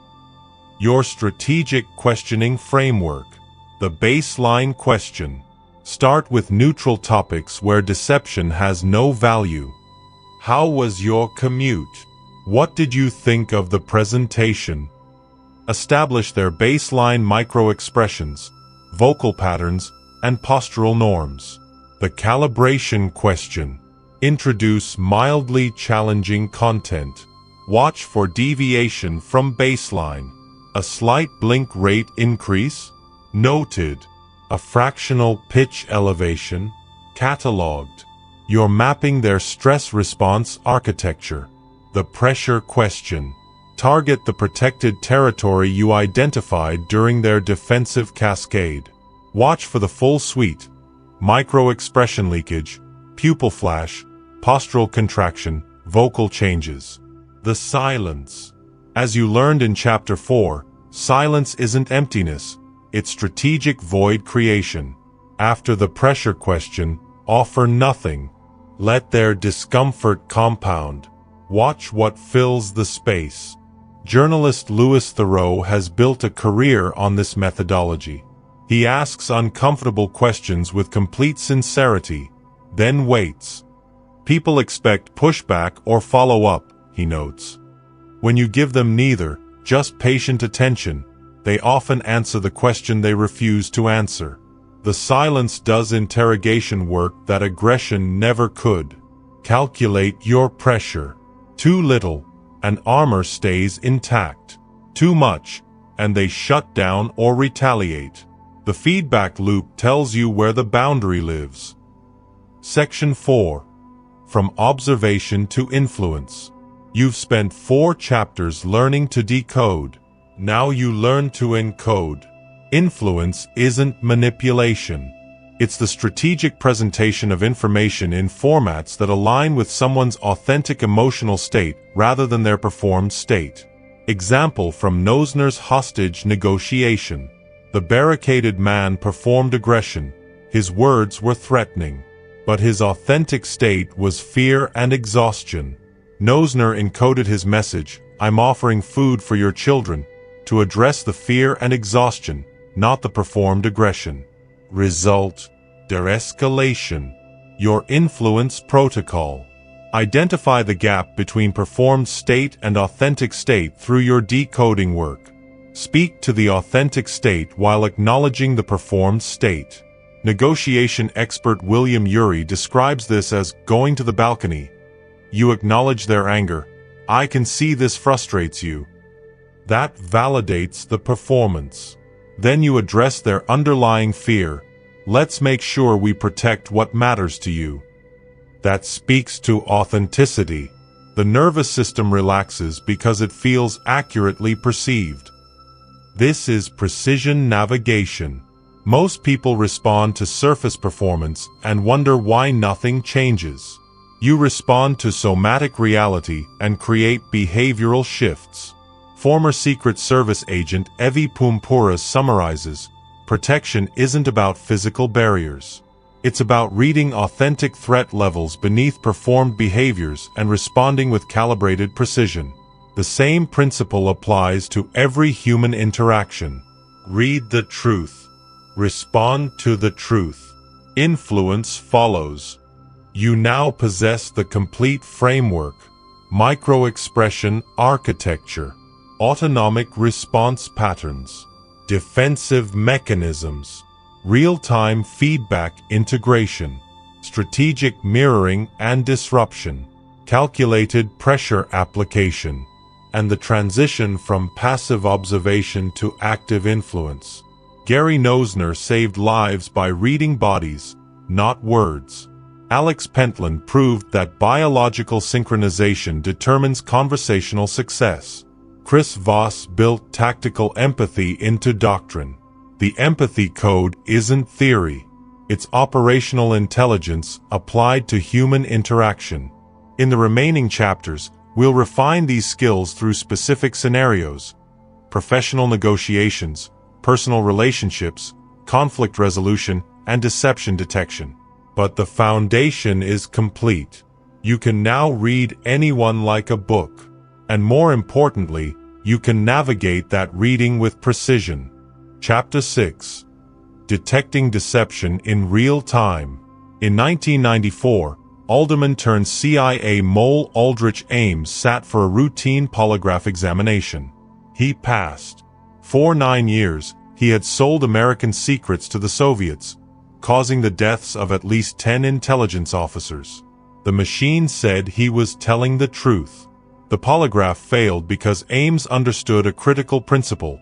Your strategic questioning framework. The baseline question. Start with neutral topics where deception has no value. How was your commute? What did you think of the presentation? Establish their baseline micro-expressions, vocal patterns, and postural norms. The calibration question. Introduce mildly challenging content. Watch for deviation from baseline. A slight blink rate increase? Noted. A fractional pitch elevation? Cataloged. You're mapping their stress response architecture. The pressure question. Target the protected territory you identified during their defensive cascade. Watch for the full suite: micro-expression leakage, pupil flash, postural contraction, vocal changes. The silence. As you learned in Chapter 4, silence isn't emptiness, it's strategic void creation. After the pressure question, offer nothing. Let their discomfort compound. Watch what fills the space. Journalist Louis Theroux has built a career on this methodology. He asks uncomfortable questions with complete sincerity, then waits. People expect pushback or follow-up, he notes. When you give them neither, just patient attention, they often answer the question they refuse to answer. The silence does interrogation work that aggression never could. Calculate your pressure. Too little, and armor stays intact. Too much, and they shut down or retaliate. The feedback loop tells you where the boundary lives. Section 4. From observation to influence. You've spent 4 chapters learning to decode. Now you learn to encode. Influence isn't manipulation. It's the strategic presentation of information in formats that align with someone's authentic emotional state rather than their performed state. Example from Nosner's hostage negotiation. The barricaded man performed aggression. His words were threatening. But his authentic state was fear and exhaustion. Nosner encoded his message, "I'm offering food for your children," to address the fear and exhaustion, not the performed aggression. Result: de-escalation. Your influence protocol. Identify the gap between performed state and authentic state through your decoding work. Speak to the authentic state while acknowledging the performed state. Negotiation expert William Ury describes this as going to the balcony. You acknowledge their anger. "I can see this frustrates you." That validates the performance. Then you address their underlying fear. "Let's make sure we protect what matters to you." That speaks to authenticity. The nervous system relaxes because it feels accurately perceived. This is precision navigation. Most people respond to surface performance and wonder why nothing changes. You respond to somatic reality and create behavioral shifts. Former Secret Service agent Evi Pumpura summarizes, "Protection isn't about physical barriers. It's about reading authentic threat levels beneath performed behaviors and responding with calibrated precision." The same principle applies to every human interaction. Read the truth. Respond to the truth. Influence follows. You now possess the complete framework: micro-expression architecture, autonomic response patterns, defensive mechanisms, real-time feedback integration, strategic mirroring and disruption, calculated pressure application, and the transition from passive observation to active influence. Gary Nosner saved lives by reading bodies, not words. Alex Pentland proved that biological synchronization determines conversational success. Chris Voss built tactical empathy into doctrine. The empathy code isn't theory. It's operational intelligence applied to human interaction. In the remaining chapters, we'll refine these skills through specific scenarios: professional negotiations, personal relationships, conflict resolution, and deception detection. But the foundation is complete. You can now read anyone like a book. And more importantly, you can navigate that reading with precision. Chapter 6. Detecting Deception in Real Time. In 1994, Alderman turned CIA mole Aldrich Ames sat for a routine polygraph examination. He passed. For 9 years, he had sold American secrets to the Soviets, causing the deaths of at least 10 intelligence officers. The machine said he was telling the truth. The polygraph failed because Ames understood a critical principle: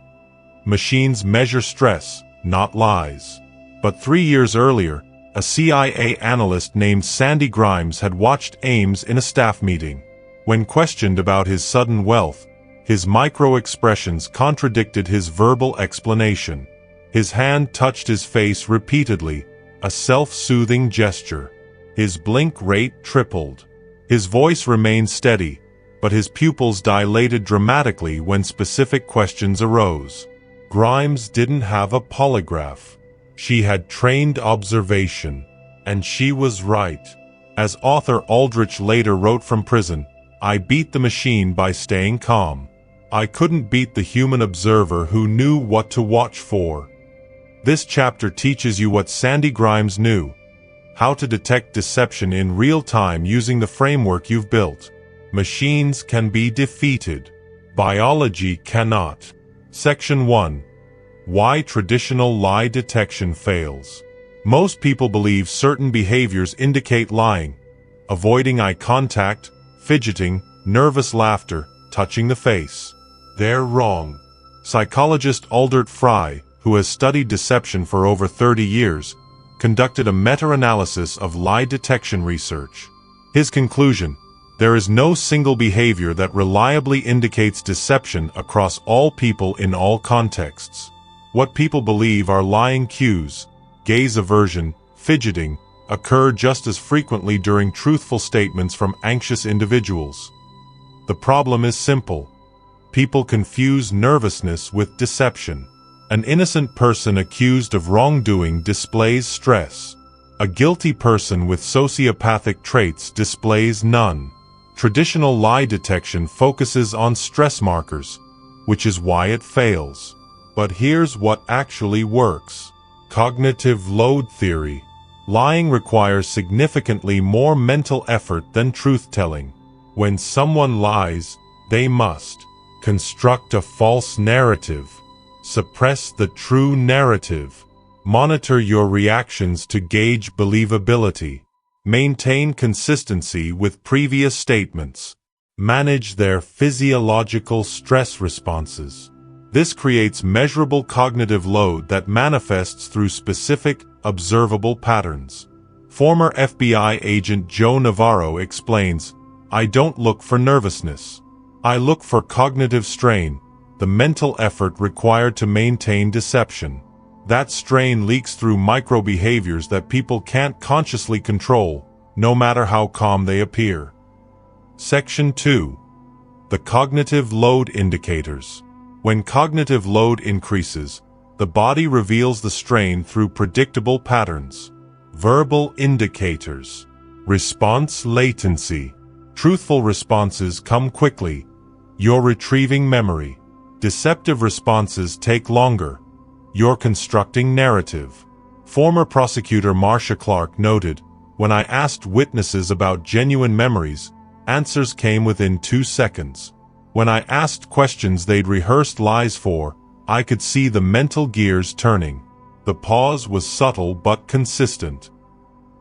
machines measure stress, not lies. But 3 years earlier, a CIA analyst named Sandy Grimes had watched Ames in a staff meeting. When questioned about his sudden wealth, his micro-expressions contradicted his verbal explanation. His hand touched his face repeatedly, a self-soothing gesture. His blink rate tripled. His voice remained steady, but his pupils dilated dramatically when specific questions arose. Grimes didn't have a polygraph. She had trained observation. And she was right. As author Aldrich later wrote from prison, "I beat the machine by staying calm. I couldn't beat the human observer who knew what to watch for." This chapter teaches you what Sandy Grimes knew: how to detect deception in real time using the framework you've built. Machines can be defeated. Biology cannot. Section 1. Why traditional lie detection fails. Most people believe certain behaviors indicate lying. Avoiding eye contact, fidgeting, nervous laughter, touching the face. They're wrong. Psychologist Aldert Frey, who has studied deception for over 30 years, conducted a meta-analysis of lie detection research. His conclusion: there is no single behavior that reliably indicates deception across all people in all contexts. What people believe are lying cues, gaze aversion, fidgeting, occur just as frequently during truthful statements from anxious individuals. The problem is simple. People confuse nervousness with deception. An innocent person accused of wrongdoing displays stress. A guilty person with sociopathic traits displays none. Traditional lie detection focuses on stress markers, which is why it fails. But here's what actually works. Cognitive load theory. Lying requires significantly more mental effort than truth-telling. When someone lies, they must construct a false narrative, suppress the true narrative, monitor your reactions to gauge believability, maintain consistency with previous statements, manage their physiological stress responses. This creates measurable cognitive load that manifests through specific, observable patterns. Former FBI agent Joe Navarro explains, "I don't look for nervousness. I look for cognitive strain, the mental effort required to maintain deception. That strain leaks through micro-behaviors that people can't consciously control, no matter how calm they appear." Section 2. The cognitive load indicators. When cognitive load increases, the body reveals the strain through predictable patterns. Verbal indicators. Response latency. Truthful responses come quickly. You're retrieving memory. Deceptive responses take longer. You're constructing narrative. Former prosecutor Marcia Clark noted, "When I asked witnesses about genuine memories, answers came within 2 seconds. When I asked questions they'd rehearsed lies for, I could see the mental gears turning. The pause was subtle but consistent."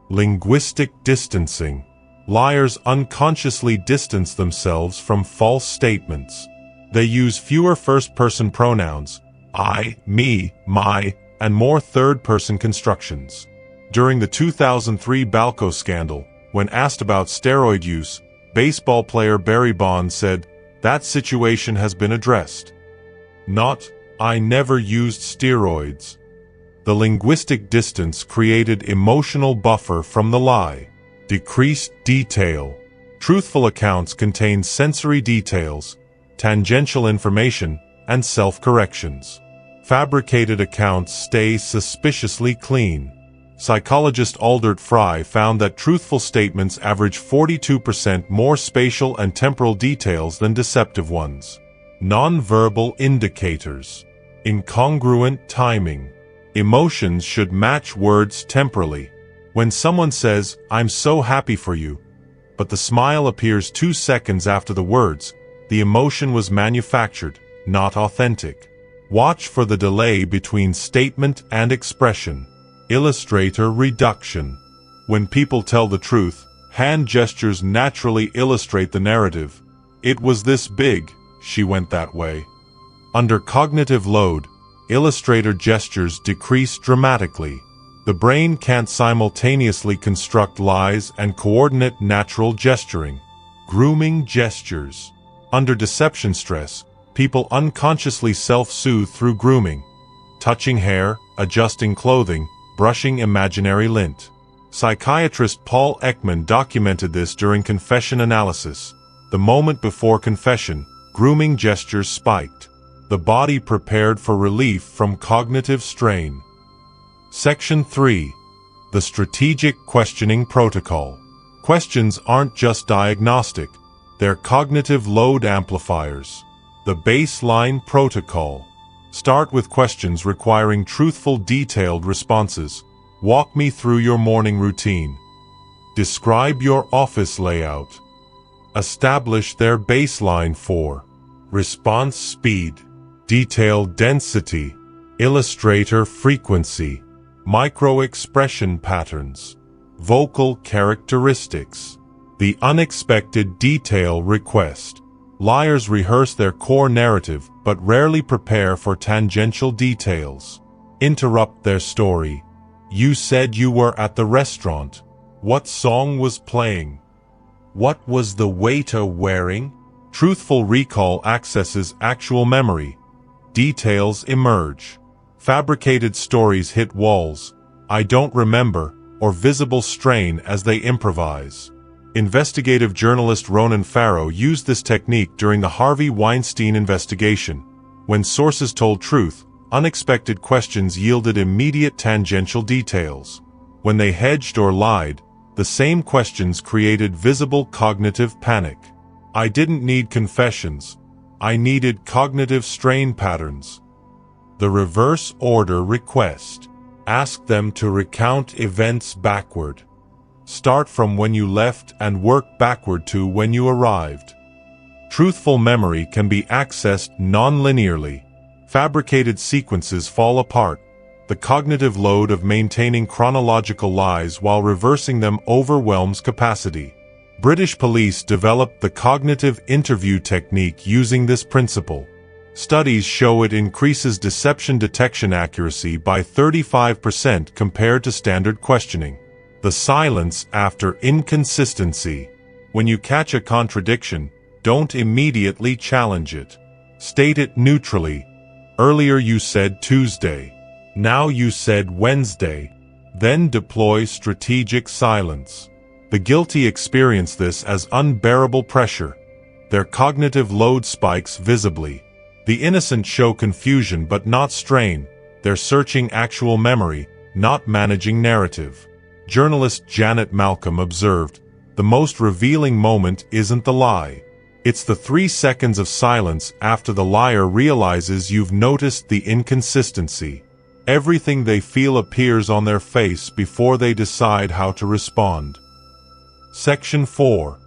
Linguistic distancing. Liars unconsciously distance themselves from false statements. They use fewer first-person pronouns, I, me, my, and more third-person constructions. During the 2003 Balco scandal, when asked about steroid use, baseball player Barry Bonds said, "That situation has been addressed." Not, "I never used steroids." The linguistic distance created emotional buffer from the lie. Decreased detail. Truthful accounts contain sensory details, tangential information, and self-corrections. Fabricated accounts stay suspiciously clean. Psychologist Aldert Frey found that truthful statements average 42% more spatial and temporal details than deceptive ones. Non-verbal indicators. Incongruent timing. Emotions should match words temporally. When someone says, "I'm so happy for you," but the smile appears 2 seconds after the words, the emotion was manufactured, not authentic. Watch for the delay between statement and expression. Illustrator reduction. When people tell the truth, hand gestures naturally illustrate the narrative. "It was this big, she went that way." Under cognitive load, illustrator gestures decrease dramatically. The brain can't simultaneously construct lies and coordinate natural gesturing. Grooming gestures. Under deception stress, people unconsciously self-soothe through grooming. Touching hair, adjusting clothing, brushing imaginary lint. Psychiatrist Paul Ekman documented this during confession analysis. The moment before confession, grooming gestures spiked. The body prepared for relief from cognitive strain. Section 3. The Strategic Questioning Protocol. Questions aren't just diagnostic, they're cognitive load amplifiers. The baseline protocol. Start with questions requiring truthful, detailed responses. Walk me through your morning routine. Describe your office layout. Establish their baseline for response speed, detail density. illustrator frequency, micro-expression patterns, vocal characteristics, the unexpected detail request. Liars rehearse their core narrative but rarely prepare for tangential details. Interrupt their story. You said you were at the restaurant. What song was playing? What was the waiter wearing? Truthful recall accesses actual memory. Details emerge. Fabricated stories hit walls. I don't remember, or visible strain as they improvise. Investigative journalist Ronan Farrow used this technique during the Harvey Weinstein investigation. When sources told truth, unexpected questions yielded immediate tangential details. When they hedged or lied, the same questions created visible cognitive panic. I didn't need confessions. I needed cognitive strain patterns. The reverse order request. Ask them to recount events backward. Start from when you left and work backward to when you arrived. Truthful memory can be accessed non-linearly. Fabricated sequences fall apart. The cognitive load of maintaining chronological lies while reversing them overwhelms capacity. British police developed the cognitive interview technique using this principle. Studies show it increases deception detection accuracy by 35% compared to standard questioning. The silence after inconsistency. When you catch a contradiction, don't immediately challenge it. State it neutrally. Earlier you said Tuesday. Now you said Wednesday. Then deploy strategic silence. The guilty experience this as unbearable pressure. Their cognitive load spikes visibly. The innocent show confusion but not strain. They're searching actual memory, not managing narrative. Journalist Janet Malcolm observed, the most revealing moment isn't the lie. It's the 3 seconds of silence after the liar realizes you've noticed the inconsistency. Everything they feel appears on their face before they decide how to respond. Section 4.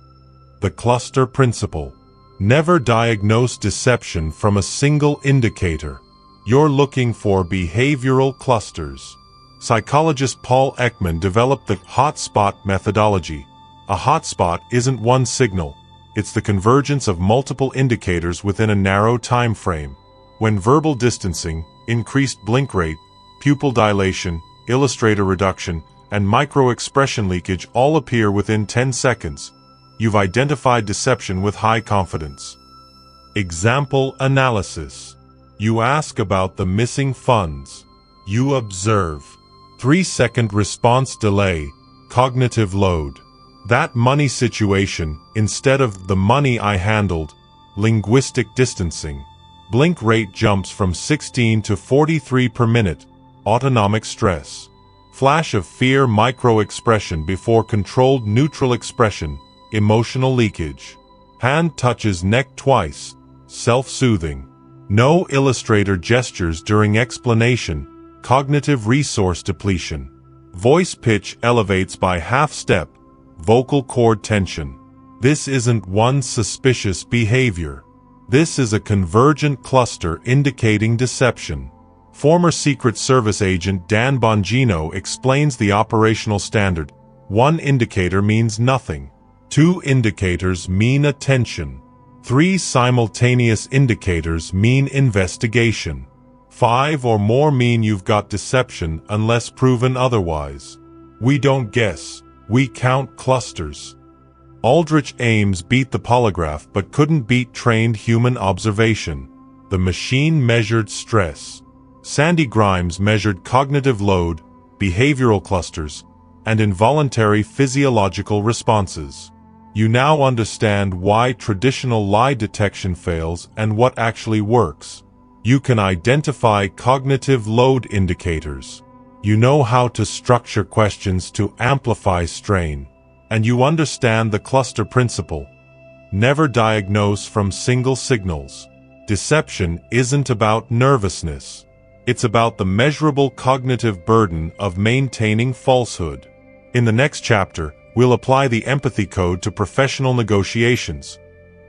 The cluster principle. Never diagnose deception from a single indicator. You're looking for behavioral clusters. Psychologist Paul Ekman developed the hotspot methodology. A hotspot isn't one signal. It's the convergence of multiple indicators within a narrow time frame. When verbal distancing, increased blink rate, pupil dilation, illustrator reduction, and micro-expression leakage all appear within 10 seconds, you've identified deception with high confidence. Example analysis. You ask about the missing funds. You observe 3-second response delay, cognitive load. That money situation, instead of the money I handled, linguistic distancing. Blink rate jumps from 16 to 43 per minute, autonomic stress. Flash of fear micro-expression before controlled neutral expression, emotional leakage. Hand touches neck twice, self-soothing. No illustrator gestures during explanation, cognitive resource depletion. Voice pitch elevates by half step, vocal cord tension. This isn't one suspicious behavior. This is a convergent cluster indicating deception. Former Secret Service agent Dan Bongino explains the operational standard. 1 indicator means nothing. 2 indicators mean attention. 3 simultaneous indicators mean investigation. 5 or more mean you've got deception unless proven otherwise. We don't guess, we count clusters. Aldrich Ames beat the polygraph but couldn't beat trained human observation. The machine measured stress. Sandy Grimes measured cognitive load, behavioral clusters, and involuntary physiological responses. You now understand why traditional lie detection fails and what actually works. You can identify cognitive load indicators. You know how to structure questions to amplify strain. And you understand the cluster principle. Never diagnose from single signals. Deception isn't about nervousness. It's about the measurable cognitive burden of maintaining falsehood. In the next chapter, we'll apply the empathy code to professional negotiations,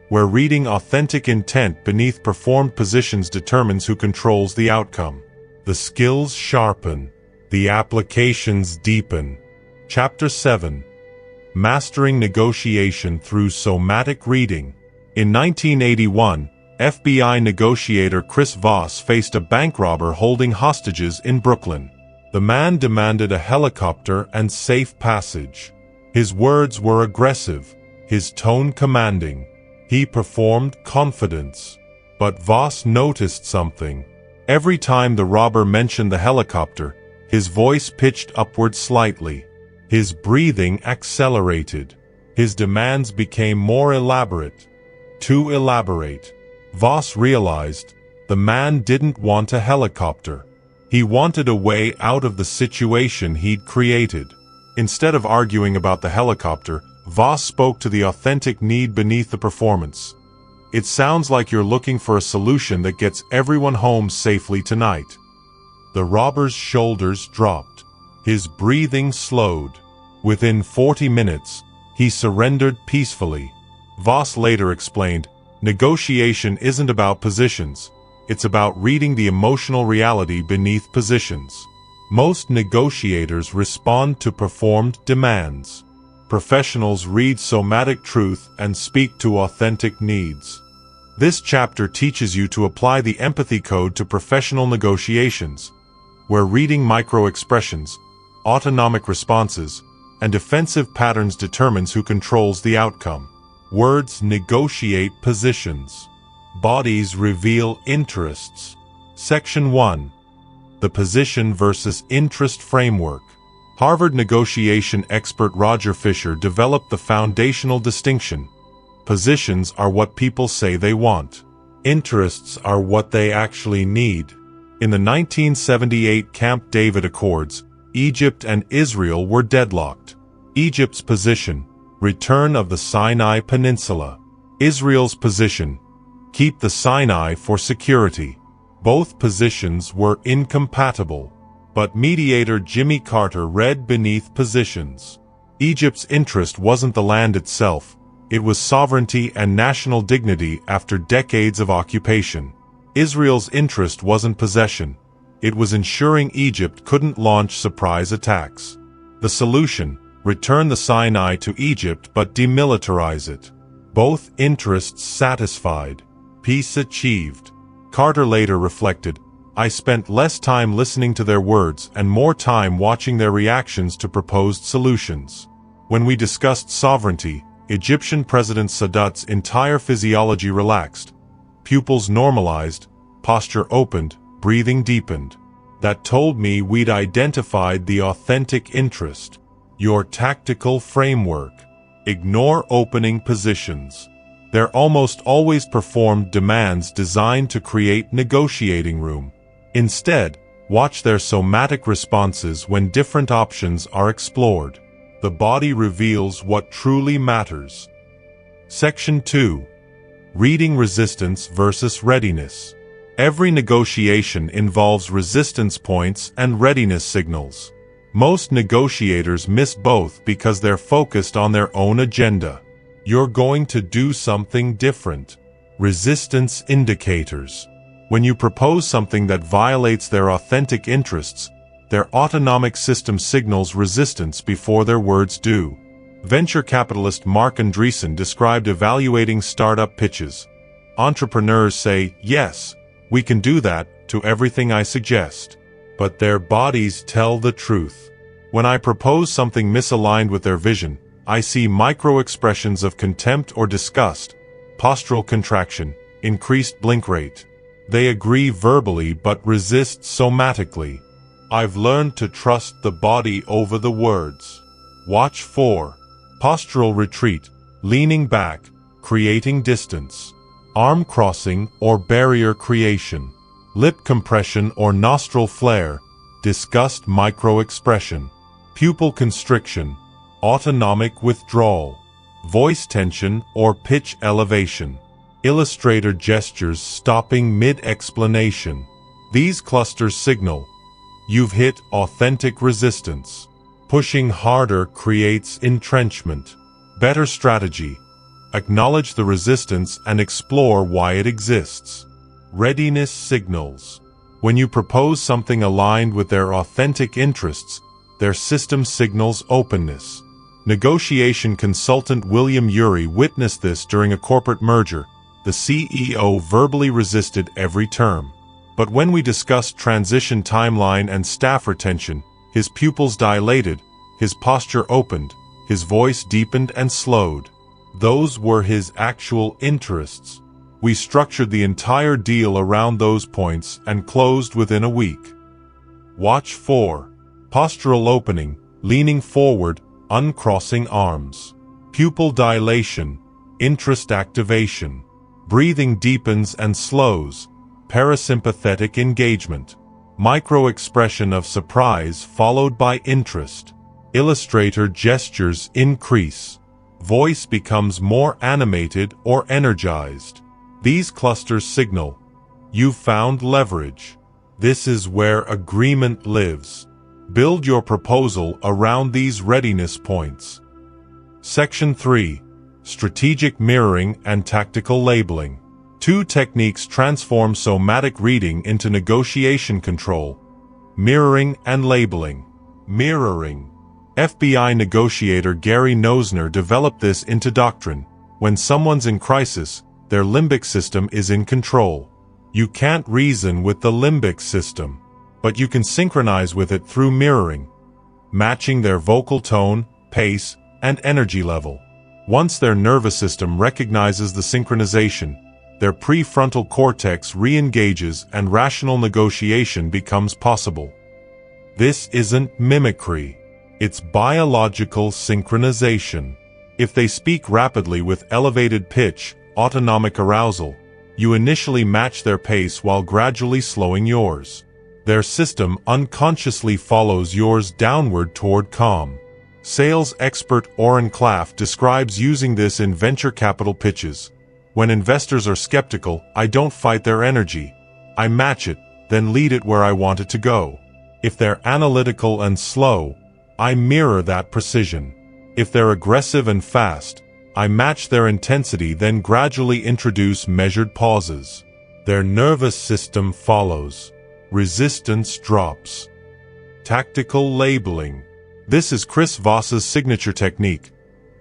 where reading authentic intent beneath performed positions determines who controls the outcome. The skills sharpen. The applications deepen. Chapter 7. Mastering Negotiation Through Somatic Reading. In 1981, FBI negotiator Chris Voss faced a bank robber holding hostages in Brooklyn. The man demanded a helicopter and safe passage. His words were aggressive, his tone commanding. He performed confidence. But Voss noticed something. Every time the robber mentioned the helicopter, his voice pitched upward slightly. His breathing accelerated. His demands became more elaborate. Too elaborate. Voss realized the man didn't want a helicopter. He wanted a way out of the situation he'd created. Instead of arguing about the helicopter, Voss spoke to the authentic need beneath the performance. It sounds like you're looking for a solution that gets everyone home safely tonight. The robber's shoulders dropped. His breathing slowed. Within 40 minutes, he surrendered peacefully. Voss later explained, negotiation isn't about positions. It's about reading the emotional reality beneath positions. Most negotiators respond to performed demands. Professionals read somatic truth and speak to authentic needs. This chapter teaches you to apply the empathy code to professional negotiations, where reading micro-expressions, autonomic responses, and defensive patterns determines who controls the outcome. Words negotiate positions. Bodies reveal interests. Section 1. The Position versus Interest Framework. Harvard negotiation expert Roger Fisher developed the foundational distinction. Positions are what people say they want. Interests are what they actually need. In the 1978 Camp David Accords, Egypt and Israel were deadlocked. Egypt's position: return of the Sinai Peninsula. Israel's position: keep the Sinai for security. Both positions were incompatible. But mediator Jimmy Carter read beneath positions. Egypt's interest wasn't the land itself. It was sovereignty and national dignity after decades of occupation. Israel's interest wasn't possession. It was ensuring Egypt couldn't launch surprise attacks. The solution: return the Sinai to Egypt but demilitarize it. Both interests satisfied. Peace achieved. Carter later reflected, I spent less time listening to their words and more time watching their reactions to proposed solutions. When we discussed sovereignty, Egyptian President Sadat's entire physiology relaxed. Pupils normalized, posture opened, breathing deepened. That told me we'd identified the authentic interest. Your tactical framework. Ignore opening positions. They're almost always performed demands designed to create negotiating room. Instead, watch their somatic responses when different options are explored. The body reveals what truly matters. Section 2. Reading resistance versus readiness. Every negotiation involves resistance points and readiness signals. Most negotiators miss both because they're focused on their own agenda. You're going to do something different. Resistance indicators. When you propose something that violates their authentic interests, their autonomic system signals resistance before their words do. Venture capitalist Mark Andreessen described evaluating startup pitches. Entrepreneurs say, yes, we can do that, to everything I suggest. But their bodies tell the truth. When I propose something misaligned with their vision, I see micro-expressions of contempt or disgust, postural contraction, increased blink rate. They agree verbally but resist somatically. I've learned to trust the body over the words. Watch for postural retreat, leaning back, creating distance, arm crossing or barrier creation, lip compression or nostril flare, disgust micro-expression, pupil constriction, autonomic withdrawal, voice tension or pitch elevation, illustrator gestures stopping mid-explanation. These clusters signal you've hit authentic resistance. Pushing harder creates entrenchment. Better strategy: acknowledge the resistance and explore why it exists. Readiness signals. When you propose something aligned with their authentic interests, their system signals openness. Negotiation consultant William Ury witnessed this during a corporate merger. The CEO verbally resisted every term. But when we discussed transition timeline and staff retention, his pupils dilated, his posture opened, his voice deepened and slowed. Those were his actual interests. We structured the entire deal around those points and closed within a week. Watch 4. Postural opening, leaning forward, uncrossing arms. Pupil dilation, interest activation. Breathing deepens and slows, parasympathetic engagement. Micro-expression of surprise followed by interest. Illustrator gestures increase. Voice becomes more animated or energized. These clusters signal, you've found leverage. This is where agreement lives. Build your proposal around these readiness points. Section 3. Strategic mirroring and tactical labeling. 2 techniques transform somatic reading into negotiation control. Mirroring and labeling. Mirroring. FBI negotiator Gary Nosner developed this into doctrine. When someone's in crisis, their limbic system is in control. You can't reason with the limbic system, but you can synchronize with it through mirroring, matching their vocal tone, pace, and energy level. Once their nervous system recognizes the synchronization, their prefrontal cortex re-engages and rational negotiation becomes possible. This isn't mimicry. It's biological synchronization. If they speak rapidly with elevated pitch, autonomic arousal, you initially match their pace while gradually slowing yours. Their system unconsciously follows yours downward toward calm. Sales expert Oren Klaff describes using this in venture capital pitches. When investors are skeptical, I don't fight their energy. I match it, then lead it where I want it to go. If they're analytical and slow, I mirror that precision. If they're aggressive and fast, I match their intensity, then gradually introduce measured pauses. Their nervous system follows. Resistance drops. Tactical labeling. This is Chris Voss's signature technique,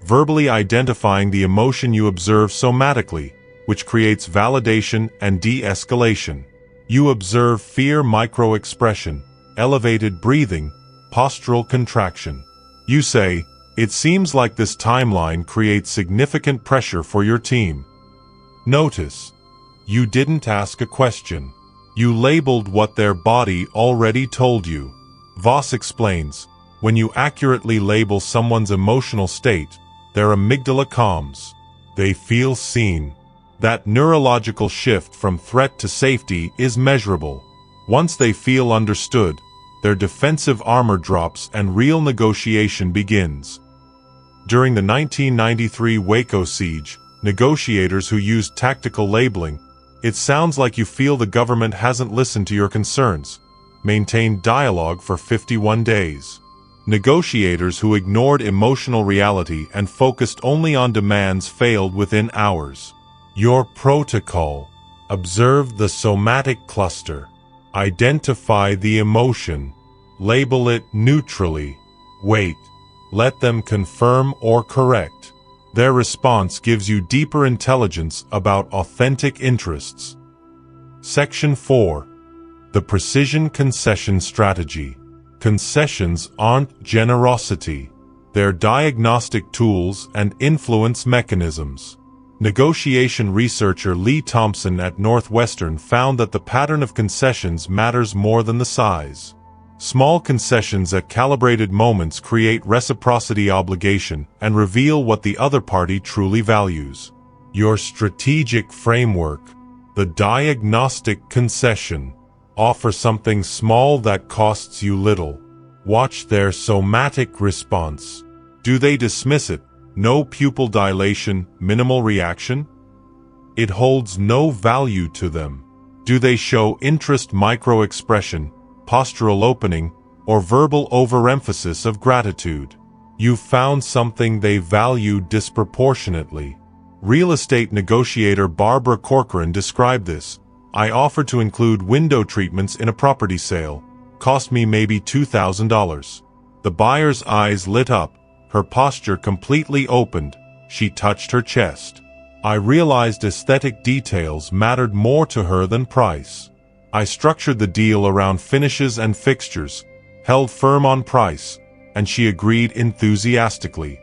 verbally identifying the emotion you observe somatically, which creates validation and de-escalation. You observe fear micro-expression, elevated breathing, postural contraction. You say, "It seems like this timeline creates significant pressure for your team." Notice, you didn't ask a question. You labeled what their body already told you. Voss explains, when you accurately label someone's emotional state, their amygdala calms. They feel seen. That neurological shift from threat to safety is measurable. Once they feel understood, their defensive armor drops and real negotiation begins. During the 1993 Waco siege, negotiators who used tactical labeling, "It sounds like you feel the government hasn't listened to your concerns," maintained dialogue for 51 days. Negotiators who ignored emotional reality and focused only on demands failed within hours. Your protocol. Observe the somatic cluster. Identify the emotion. Label it neutrally. Wait. Let them confirm or correct. Their response gives you deeper intelligence about authentic interests. Section 4. The Precision Concession Strategy. Concessions aren't generosity. They're diagnostic tools and influence mechanisms. Negotiation researcher Lee Thompson at Northwestern found that the pattern of concessions matters more than the size. Small concessions at calibrated moments create reciprocity obligation and reveal what the other party truly values. Your strategic framework, the diagnostic concession, offer something small that costs you little. Watch their somatic response. Do they dismiss it? No pupil dilation, minimal reaction? It holds no value to them. Do they show interest micro-expression, postural opening, or verbal overemphasis of gratitude? You've found something they value disproportionately. Real estate negotiator Barbara Corcoran described this. I offered to include window treatments in a property sale. Cost me maybe $2,000. The buyer's eyes lit up, her posture completely opened. She touched her chest. I realized aesthetic details mattered more to her than price. I structured the deal around finishes and fixtures, held firm on price, and she agreed enthusiastically.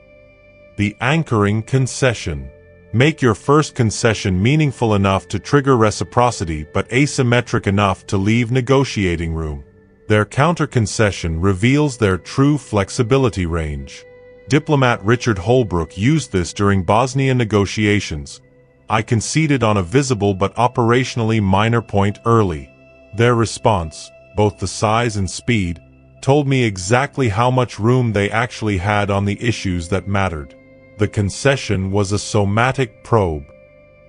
The anchoring concession. Make your first concession meaningful enough to trigger reciprocity but asymmetric enough to leave negotiating room. Their counter-concession reveals their true flexibility range. Diplomat Richard Holbrooke used this during Bosnia negotiations. I conceded on a visible but operationally minor point early. Their response, both the size and speed, told me exactly how much room they actually had on the issues that mattered. The concession was a somatic probe.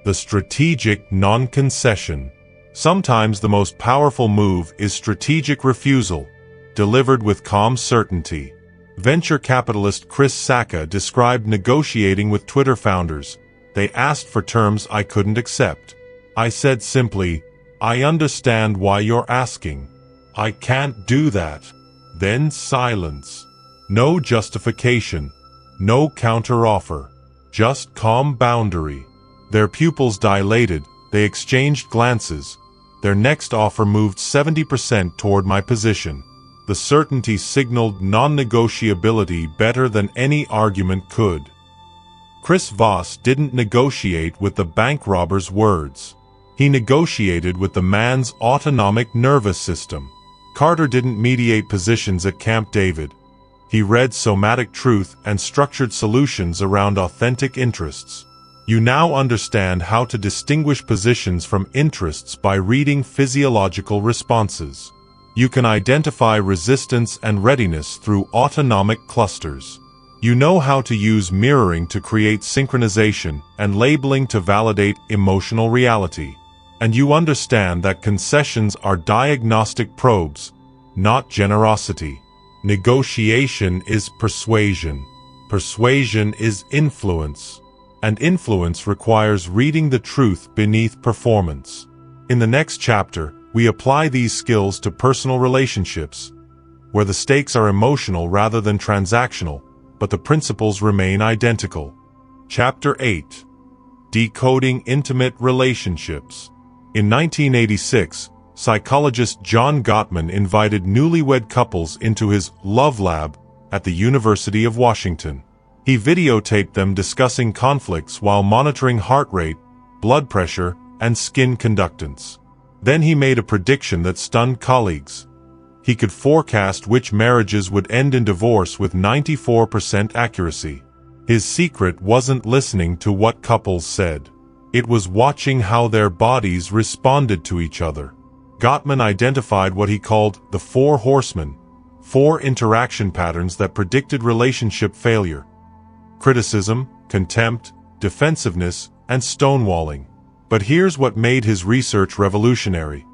The strategic non-concession. Sometimes the most powerful move is strategic refusal, delivered with calm certainty. Venture capitalist Chris Sacca described negotiating with Twitter founders. They asked for terms I couldn't accept. I said simply, "I understand why you're asking. I can't do that." Then silence. No justification. No counteroffer. Just calm boundary. Their pupils dilated, they exchanged glances. Their next offer moved 70% toward my position. The certainty signaled non-negotiability better than any argument could. Chris Voss didn't negotiate with the bank robber's words. He negotiated with the man's autonomic nervous system. Carter didn't mediate positions at Camp David. He read somatic truth and structured solutions around authentic interests. You now understand how to distinguish positions from interests by reading physiological responses. You can identify resistance and readiness through autonomic clusters. You know how to use mirroring to create synchronization and labeling to validate emotional reality. And you understand that concessions are diagnostic probes, not generosity. Negotiation is persuasion. Persuasion is influence. And influence requires reading the truth beneath performance. In the next chapter, we apply these skills to personal relationships, where the stakes are emotional rather than transactional, but the principles remain identical. Chapter 8. Decoding Intimate Relationships. In 1986, psychologist John Gottman invited newlywed couples into his Love Lab at the University of Washington. He videotaped them discussing conflicts while monitoring heart rate, blood pressure, and skin conductance. Then he made a prediction that stunned colleagues. He could forecast which marriages would end in divorce with 94% accuracy. His secret wasn't listening to what couples said. It was watching how their bodies responded to each other. Gottman identified what he called the 4 horsemen, 4 interaction patterns that predicted relationship failure: criticism, contempt, defensiveness, and stonewalling. But here's what made his research revolutionary.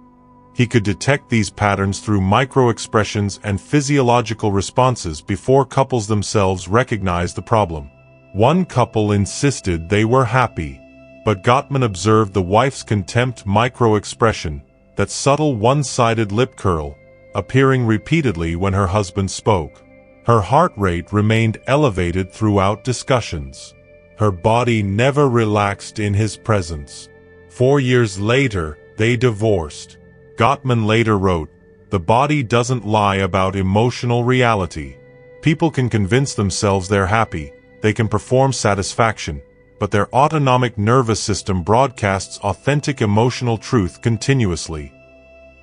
He could detect these patterns through micro-expressions and physiological responses before couples themselves recognized the problem. One couple insisted they were happy, but Gottman observed the wife's contempt micro-expression, that subtle one-sided lip curl, appearing repeatedly when her husband spoke. Her heart rate remained elevated throughout discussions. Her body never relaxed in his presence. 4 years later, they divorced. Gottman later wrote, "The body doesn't lie about emotional reality. People can convince themselves they're happy, they can perform satisfaction, but their autonomic nervous system broadcasts authentic emotional truth continuously."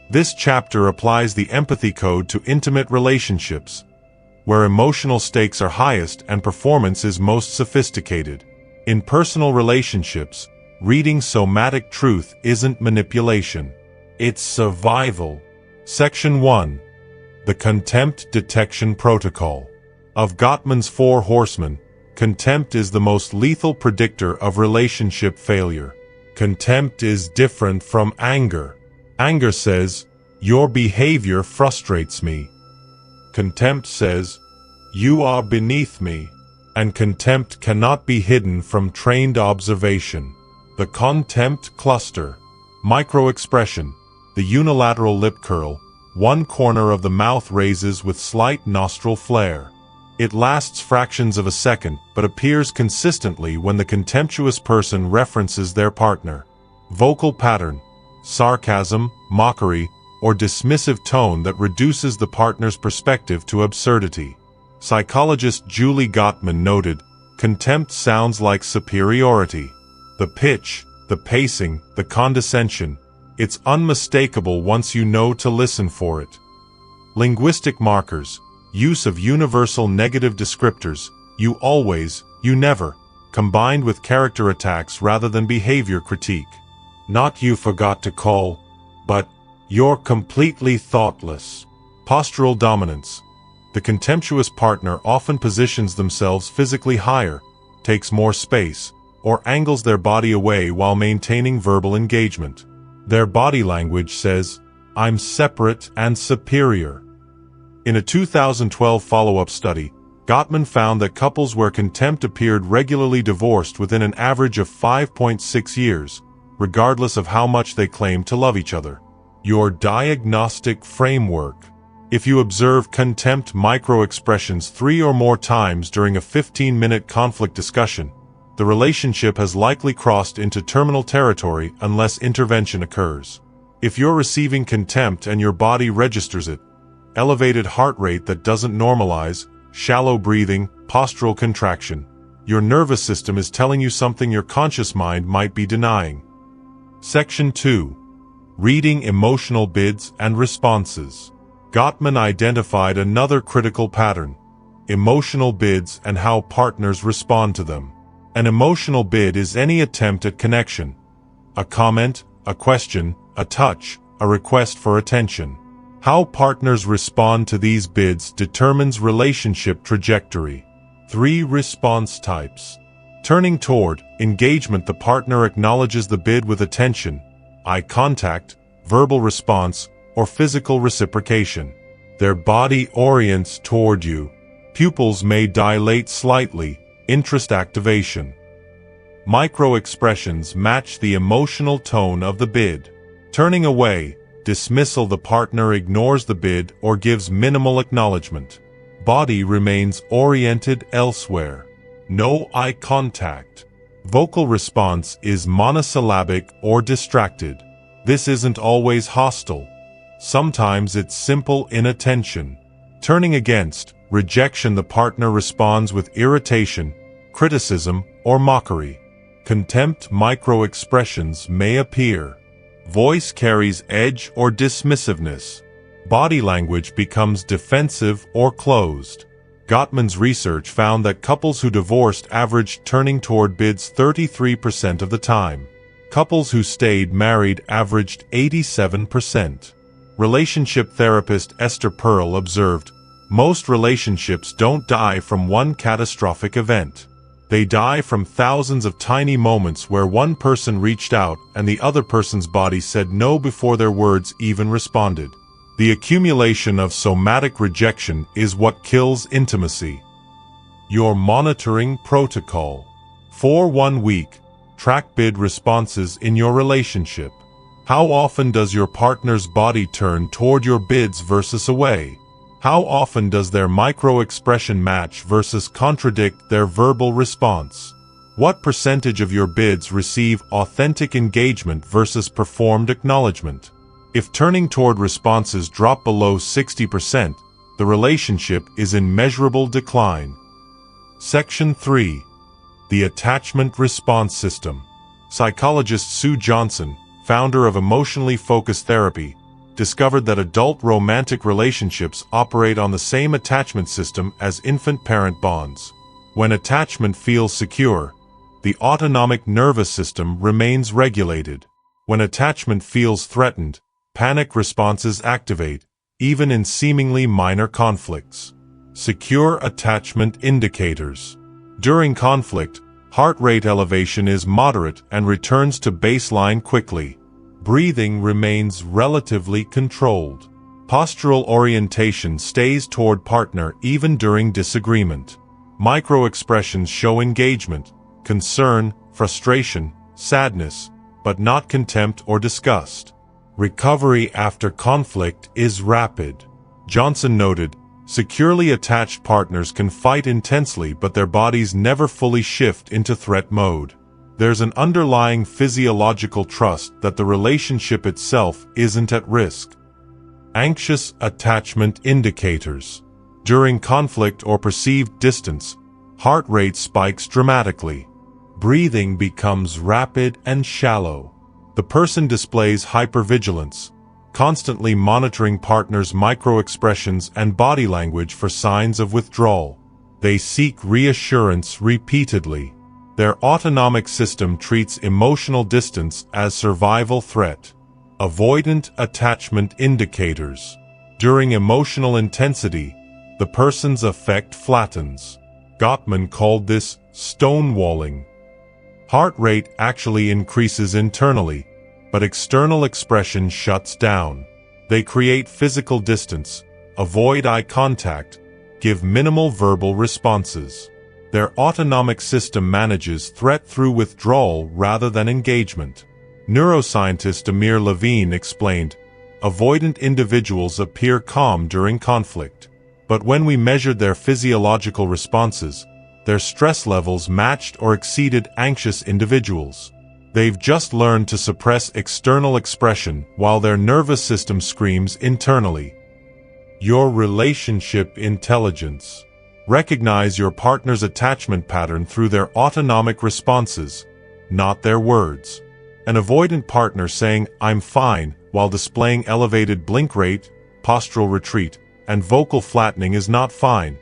This chapter applies the empathy code to intimate relationships, where emotional stakes are highest and performance is most sophisticated. In personal relationships, reading somatic truth isn't manipulation. It's survival. Section 1. The Contempt Detection Protocol. Of Gottman's 4 horsemen, contempt is the most lethal predictor of relationship failure. Contempt is different from anger. Anger says, "Your behavior frustrates me." Contempt says, "You are beneath me." And contempt cannot be hidden from trained observation. The contempt cluster. Micro-expression, the unilateral lip curl, one corner of the mouth raises with slight nostril flare. It lasts fractions of a second but appears consistently when the contemptuous person references their partner. Vocal pattern, sarcasm, mockery, or dismissive tone that reduces the partner's perspective to absurdity. Psychologist Julie Gottman noted, contempt sounds like superiority. The pitch, the pacing, the condescension, it's unmistakable once you know to listen for it. Linguistic markers, use of universal negative descriptors, you always, you never, combined with character attacks rather than behavior critique. Not you forgot to call, but you're completely thoughtless. Postural dominance. The contemptuous partner often positions themselves physically higher, takes more space, or angles their body away while maintaining verbal engagement. Their body language says, "I'm separate and superior." In a 2012 follow-up study, Gottman found that couples where contempt appeared regularly divorced within an average of 5.6 years, regardless of how much they claimed to love each other. Your diagnostic framework. If you observe contempt micro-expressions 3 or more times during a 15-minute conflict discussion, the relationship has likely crossed into terminal territory unless intervention occurs. If you're receiving contempt and your body registers it, elevated heart rate that doesn't normalize, shallow breathing, postural contraction, your nervous system is telling you something your conscious mind might be denying. Section 2. Reading emotional bids and responses. Gottman identified another critical pattern: emotional bids and how partners respond to them. An emotional bid is any attempt at connection. A comment, a question, a touch, a request for attention. How partners respond to these bids determines relationship trajectory. 3 response types. Turning toward, engagement. The partner acknowledges the bid with attention, eye contact, verbal response, or physical reciprocation. Their body orients toward you. Pupils may dilate slightly, interest activation. Micro-expressions match the emotional tone of the bid. Turning away, dismissal. The partner ignores the bid or gives minimal acknowledgement. Body remains oriented elsewhere. No eye contact. Vocal response is monosyllabic or distracted. This isn't always hostile. Sometimes it's simple inattention. Turning against, rejection. The partner responds with irritation, criticism, or mockery. Contempt micro-expressions may appear. Voice carries edge or dismissiveness. Body language becomes defensive or closed. Gottman's research found that couples who divorced averaged turning toward bids 33% of the time. Couples who stayed married averaged 87%. Relationship therapist Esther Pearl observed, most relationships don't die from one catastrophic event. They die from thousands of tiny moments where one person reached out and the other person's body said no before their words even responded. The accumulation of somatic rejection is what kills intimacy. Your monitoring protocol. For 1 week, track bid responses in your relationship. How often does your partner's body turn toward your bids versus away? How often does their micro-expression match versus contradict their verbal response? What percentage of your bids receive authentic engagement versus performed acknowledgement? If turning toward responses drop below 60%, the relationship is in measurable decline. Section 3. The Attachment Response System. Psychologist Sue Johnson, founder of emotionally focused therapy, discovered that adult romantic relationships operate on the same attachment system as infant-parent bonds. When attachment feels secure, the autonomic nervous system remains regulated. When attachment feels threatened, panic responses activate, even in seemingly minor conflicts. Secure attachment indicators. During conflict, heart rate elevation is moderate and returns to baseline quickly. Breathing remains relatively controlled. Postural orientation stays toward partner even during disagreement. Micro-expressions show engagement, concern, frustration, sadness, but not contempt or disgust. Recovery after conflict is rapid. Johnson noted, securely attached partners can fight intensely, but their bodies never fully shift into threat mode. There's an underlying physiological trust that the relationship itself isn't at risk. Anxious attachment indicators. During conflict or perceived distance, heart rate spikes dramatically. Breathing becomes rapid and shallow. The person displays hypervigilance, constantly monitoring partners' micro-expressions and body language for signs of withdrawal. They seek reassurance repeatedly. Their autonomic system treats emotional distance as survival threat. Avoidant attachment indicators. During emotional intensity, the person's affect flattens. Gottman called this stonewalling. Heart rate actually increases internally, but external expression shuts down. They create physical distance, avoid eye contact, give minimal verbal responses. Their autonomic system manages threat through withdrawal rather than engagement. Neuroscientist Amir Levine explained, avoidant individuals appear calm during conflict, but when we measured their physiological responses, their stress levels matched or exceeded anxious individuals. They've just learned to suppress external expression while their nervous system screams internally. Your relationship intelligence. Recognize your partner's attachment pattern through their autonomic responses, not their words. An avoidant partner saying, "I'm fine," while displaying elevated blink rate, postural retreat, and vocal flattening is not fine.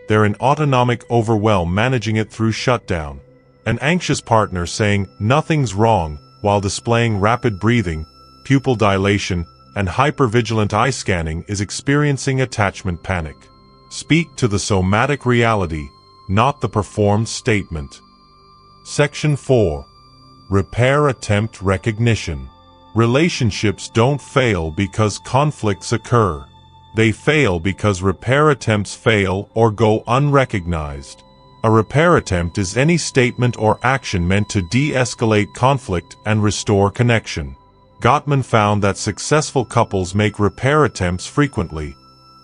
They're in autonomic overwhelm, managing it through shutdown. An anxious partner saying, "Nothing's wrong," while displaying rapid breathing, pupil dilation, and hypervigilant eye scanning is experiencing attachment panic. Speak to the somatic reality, not the performed statement. Section 4. Repair attempt recognition. Relationships don't fail because conflicts occur. They fail because repair attempts fail or go unrecognized. A repair attempt is any statement or action meant to de-escalate conflict and restore connection. Gottman found that successful couples make repair attempts frequently,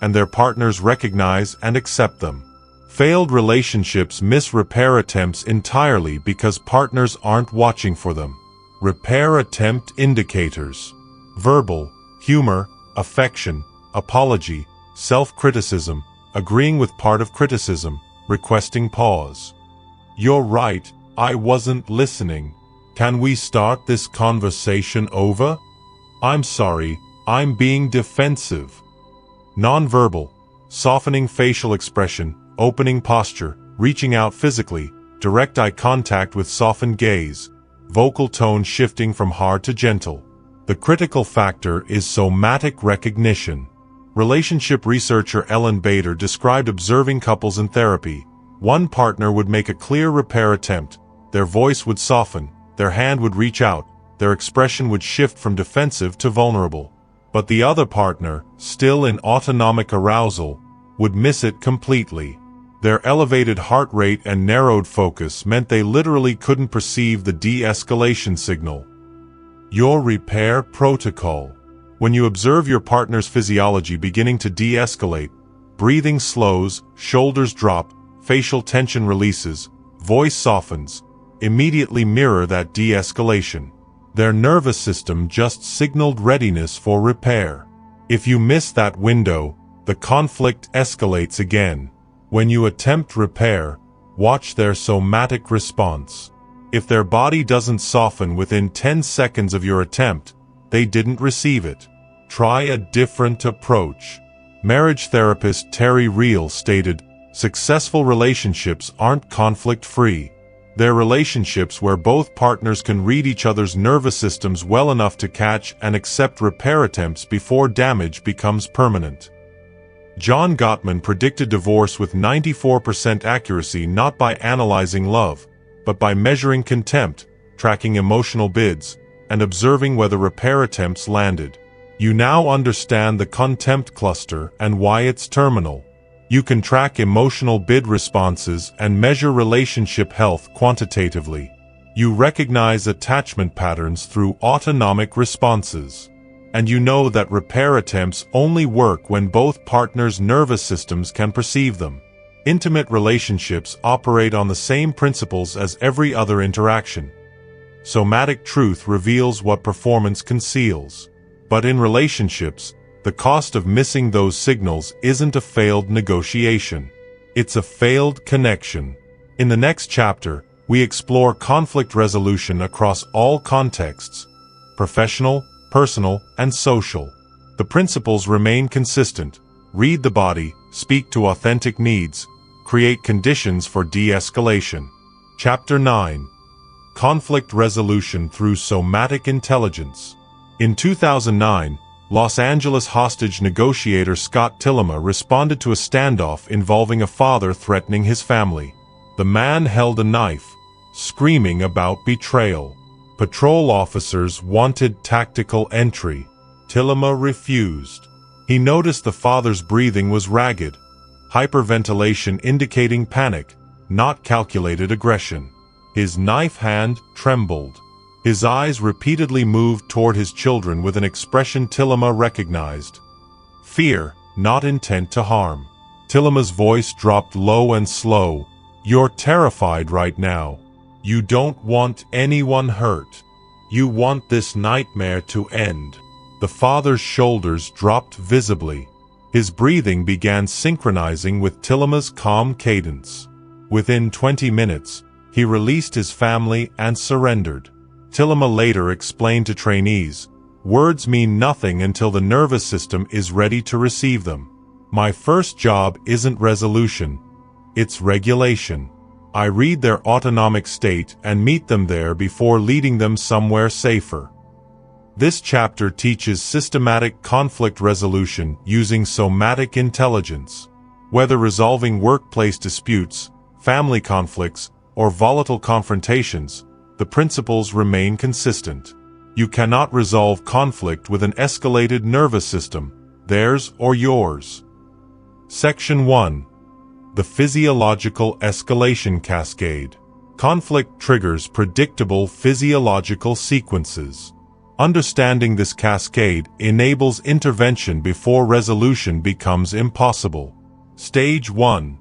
and their partners recognize and accept them. Failed relationships miss repair attempts entirely because partners aren't watching for them. Repair attempt indicators. Verbal, humor, affection, apology, self-criticism, agreeing with part of criticism, requesting pause. "You're right, I wasn't listening. Can we start this conversation over? I'm sorry, I'm being defensive." Nonverbal, softening facial expression, opening posture, reaching out physically, direct eye contact with softened gaze, vocal tone shifting from hard to gentle. The critical factor is somatic recognition. Relationship researcher Ellen Bader described observing couples in therapy. One partner would make a clear repair attempt, their voice would soften, their hand would reach out, their expression would shift from defensive to vulnerable. But the other partner, still in autonomic arousal, would miss it completely. Their elevated heart rate and narrowed focus meant they literally couldn't perceive the de-escalation signal. Your repair protocol. When you observe your partner's physiology beginning to de-escalate, breathing slows, shoulders drop, facial tension releases, voice softens, immediately mirror that de-escalation. Their nervous system just signaled readiness for repair. If you miss that window, the conflict escalates again. When you attempt repair, watch their somatic response. If their body doesn't soften within 10 seconds of your attempt, they didn't receive it. Try a different approach. Marriage therapist Terry Real stated, "Successful relationships aren't conflict-free. They're relationships where both partners can read each other's nervous systems well enough to catch and accept repair attempts before damage becomes permanent." John Gottman predicted divorce with 94% accuracy not by analyzing love, but by measuring contempt, tracking emotional bids, and observing whether repair attempts landed. You now understand the contempt cluster and why it's terminal. You can track emotional bid responses and measure relationship health quantitatively. You recognize attachment patterns through autonomic responses. And you know that repair attempts only work when both partners' nervous systems can perceive them. Intimate relationships operate on the same principles as every other interaction. Somatic truth reveals what performance conceals. But in relationships, the cost of missing those signals isn't a failed negotiation. It's a failed connection. In the next chapter, we explore conflict resolution across all contexts: professional, personal, and social. The principles remain consistent. Read the body, speak to authentic needs, create conditions for de-escalation. Chapter 9. Conflict Resolution Through Somatic Intelligence. In 2009, Los Angeles hostage negotiator Scott Tillema responded to a standoff involving a father threatening his family. The man held a knife, screaming about betrayal. Patrol officers wanted tactical entry. Tillema refused. He noticed the father's breathing was ragged, hyperventilation indicating panic, not calculated aggression. His knife hand trembled. His eyes repeatedly moved toward his children with an expression Tillema recognized. Fear, not intent to harm. Tillema's voice dropped low and slow. You're terrified right now. You don't want anyone hurt. You want this nightmare to end. The father's shoulders dropped visibly. His breathing began synchronizing with Tillema's calm cadence. Within 20 minutes, he released his family and surrendered. Tillema later explained to trainees, "Words mean nothing until the nervous system is ready to receive them. My first job isn't resolution. It's regulation. I read their autonomic state and meet them there before leading them somewhere safer." This chapter teaches systematic conflict resolution using somatic intelligence. Whether resolving workplace disputes, family conflicts, or volatile confrontations, the principles remain consistent. You cannot resolve conflict with an escalated nervous system, theirs or yours. Section 1. The Physiological Escalation Cascade. Conflict triggers predictable physiological sequences. Understanding this cascade enables intervention before resolution becomes impossible. Stage 1.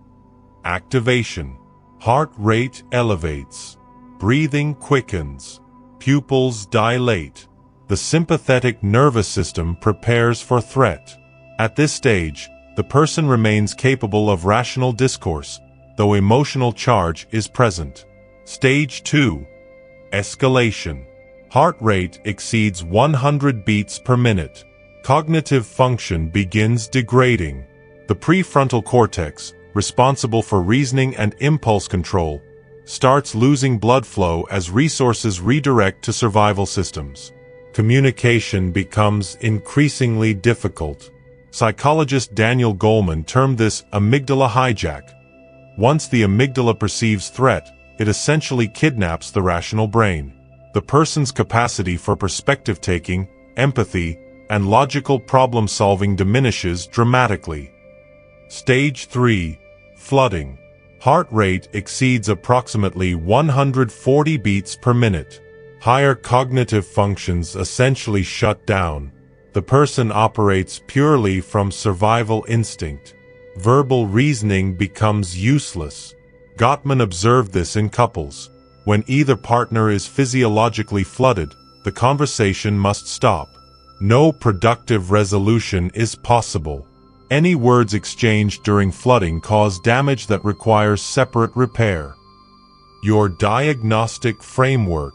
Activation. Heart rate elevates. Breathing quickens. Pupils dilate. The sympathetic nervous system prepares for threat. At this stage, the person remains capable of rational discourse, though emotional charge is present. Stage 2. Escalation. Heart rate exceeds 100 beats per minute. Cognitive function begins degrading. The prefrontal cortex, responsible for reasoning and impulse control, starts losing blood flow as resources redirect to survival systems. Communication becomes increasingly difficult. Psychologist Daniel Goleman termed this amygdala hijack. Once the amygdala perceives threat, it essentially kidnaps the rational brain. The person's capacity for perspective-taking, empathy, and logical problem-solving diminishes dramatically. Stage 3. Flooding. Heart rate exceeds approximately 140 beats per minute. Higher cognitive functions essentially shut down. The person operates purely from survival instinct. Verbal reasoning becomes useless. Gottman observed this in couples. When either partner is physiologically flooded, the conversation must stop. No productive resolution is possible. Any words exchanged during flooding cause damage that requires separate repair. Your diagnostic framework.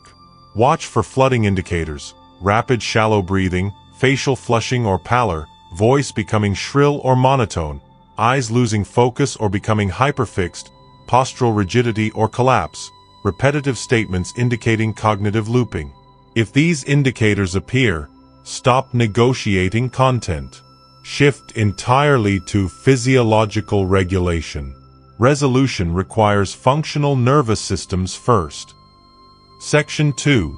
Watch for flooding indicators: rapid shallow breathing, facial flushing or pallor, voice becoming shrill or monotone, eyes losing focus or becoming hyperfixed, postural rigidity or collapse, repetitive statements indicating cognitive looping. If these indicators appear, stop negotiating content. Shift entirely to physiological regulation. Resolution requires functional nervous systems first. Section 2.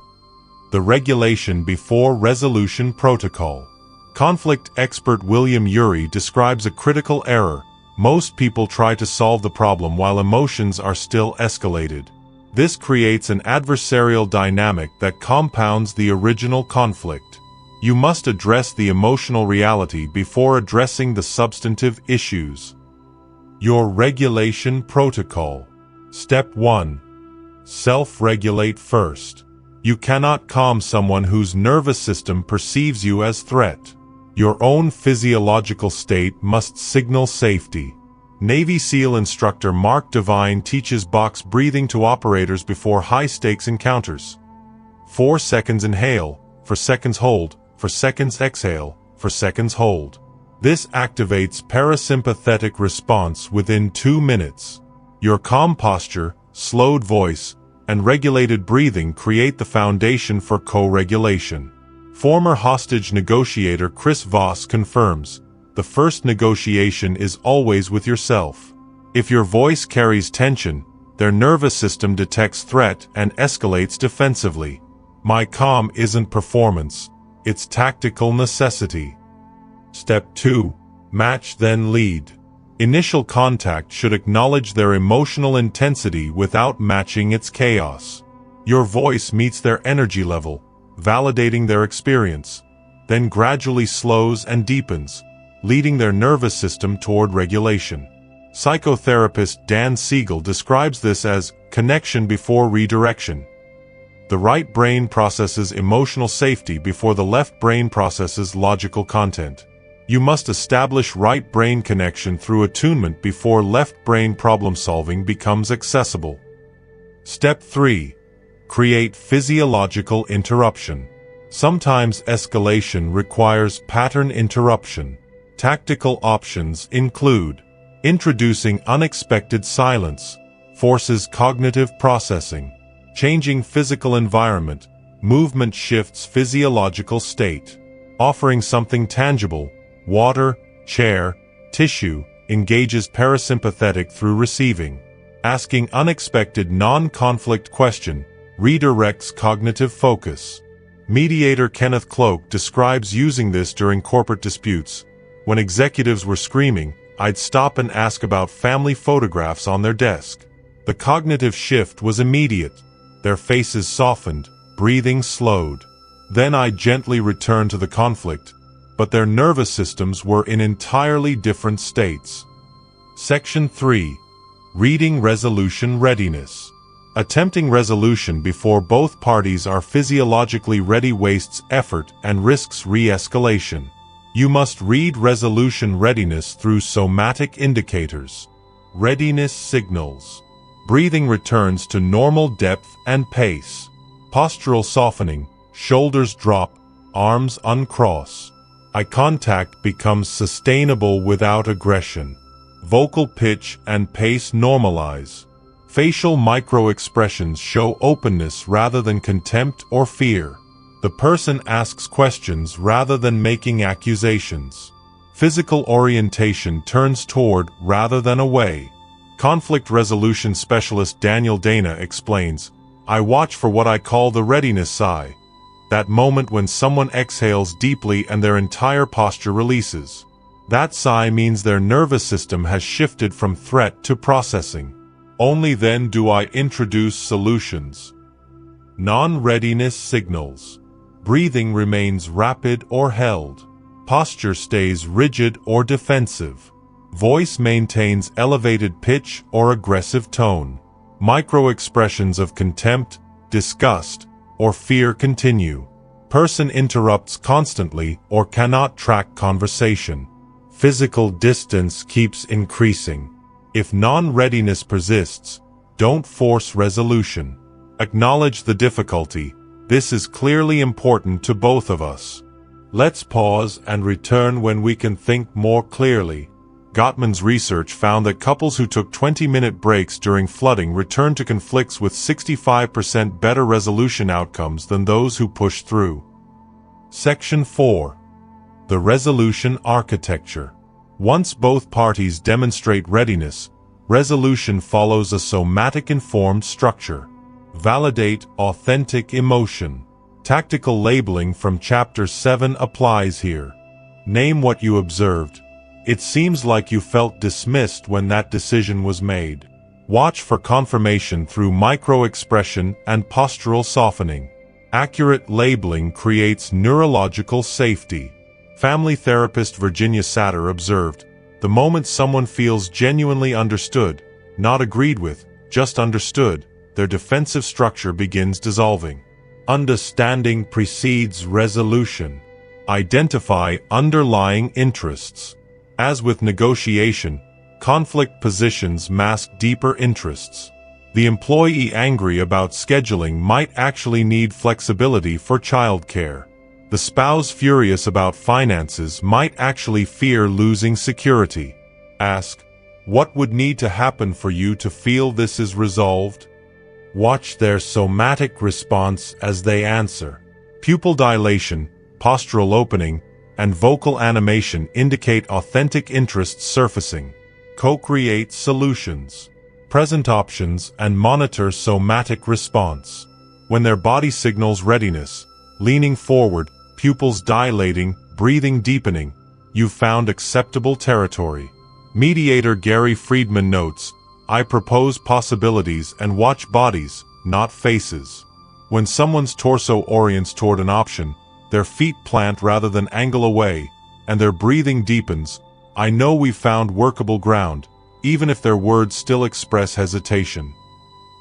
The Regulation Before Resolution Protocol. Conflict expert William Ury describes a critical error. Most people try to solve the problem while emotions are still escalated. This creates an adversarial dynamic that compounds the original conflict. You must address the emotional reality before addressing the substantive issues. Your regulation protocol. Step 1. Self-regulate first. You cannot calm someone whose nervous system perceives you as threat. Your own physiological state must signal safety. Navy SEAL instructor Mark Devine teaches box breathing to operators before high-stakes encounters. 4 seconds inhale, 4 seconds hold, 4 seconds exhale, 4 seconds hold. This activates parasympathetic response within 2 minutes. Your calm posture, slowed voice, and regulated breathing create the foundation for co-regulation. Former hostage negotiator Chris Voss confirms, the first negotiation is always with yourself. If your voice carries tension, their nervous system detects threat and escalates defensively. My calm isn't performance, it's tactical necessity. Step 2. Match then lead. Initial contact should acknowledge their emotional intensity without matching its chaos. Your voice meets their energy level, validating their experience, then gradually slows and deepens, leading their nervous system toward regulation. Psychotherapist Dan Siegel describes this as connection before redirection. The right brain processes emotional safety before the left brain processes logical content. You must establish right brain connection through attunement before left brain problem-solving becomes accessible. Step 3. Create physiological interruption. Sometimes escalation requires pattern interruption. Tactical options include introducing unexpected silence, forces cognitive processing, changing physical environment, movement shifts physiological state, offering something tangible, water, chair, tissue, engages parasympathetic through receiving. Asking unexpected non-conflict question, redirects cognitive focus. Mediator Kenneth Cloak describes using this during corporate disputes. When executives were screaming, I'd stop and ask about family photographs on their desk. The cognitive shift was immediate. Their faces softened, breathing slowed. Then I'd gently return to the conflict, but their nervous systems were in entirely different states. Section 3. Reading resolution readiness. Attempting resolution before both parties are physiologically ready wastes effort and risks re-escalation. You must read resolution readiness through somatic indicators. Readiness signals. Breathing returns to normal depth and pace. Postural softening, shoulders drop, arms uncross. Eye contact becomes sustainable without aggression. Vocal pitch and pace normalize. Facial micro-expressions show openness rather than contempt or fear. The person asks questions rather than making accusations. Physical orientation turns toward rather than away. Conflict resolution specialist Daniel Dana explains, I watch for what I call the readiness sigh. That moment when someone exhales deeply and their entire posture releases. That sigh means their nervous system has shifted from threat to processing. Only then do I introduce solutions. Non-readiness signals. Breathing remains rapid or held. Posture stays rigid or defensive. Voice maintains elevated pitch or aggressive tone. Micro-expressions of contempt, disgust, or fear continue. Person interrupts constantly or cannot track conversation. Physical distance keeps increasing. If non-readiness persists, don't force resolution. Acknowledge the difficulty. This is clearly important to both of us. Let's pause and return when we can think more clearly. Gottman's research found that couples who took 20-minute breaks during flooding returned to conflicts with 65% better resolution outcomes than those who pushed through. Section 4. The resolution architecture. Once both parties demonstrate readiness, resolution follows a somatic-informed structure. Validate authentic emotion. Tactical labeling from Chapter 7 applies here. Name what you observed. It seems like you felt dismissed when that decision was made. Watch for confirmation through micro-expression and postural softening. Accurate labeling creates neurological safety. Family therapist Virginia Satter observed, "The moment someone feels genuinely understood, not agreed with, just understood, their defensive structure begins dissolving." Understanding precedes resolution. Identify underlying interests. As with negotiation, conflict positions mask deeper interests. The employee angry about scheduling might actually need flexibility for childcare. The spouse furious about finances might actually fear losing security. Ask, what would need to happen for you to feel this is resolved? Watch their somatic response as they answer. Pupil dilation, postural opening, and vocal animation indicate authentic interests surfacing. Co-create solutions. Present options and monitor somatic response. When their body signals readiness, leaning forward, pupils dilating, breathing deepening, you've found acceptable territory. Mediator Gary Friedman notes, "I propose possibilities and watch bodies, not faces." When someone's torso orients toward an option, their feet plant rather than angle away, and their breathing deepens, I know we've found workable ground, even if their words still express hesitation.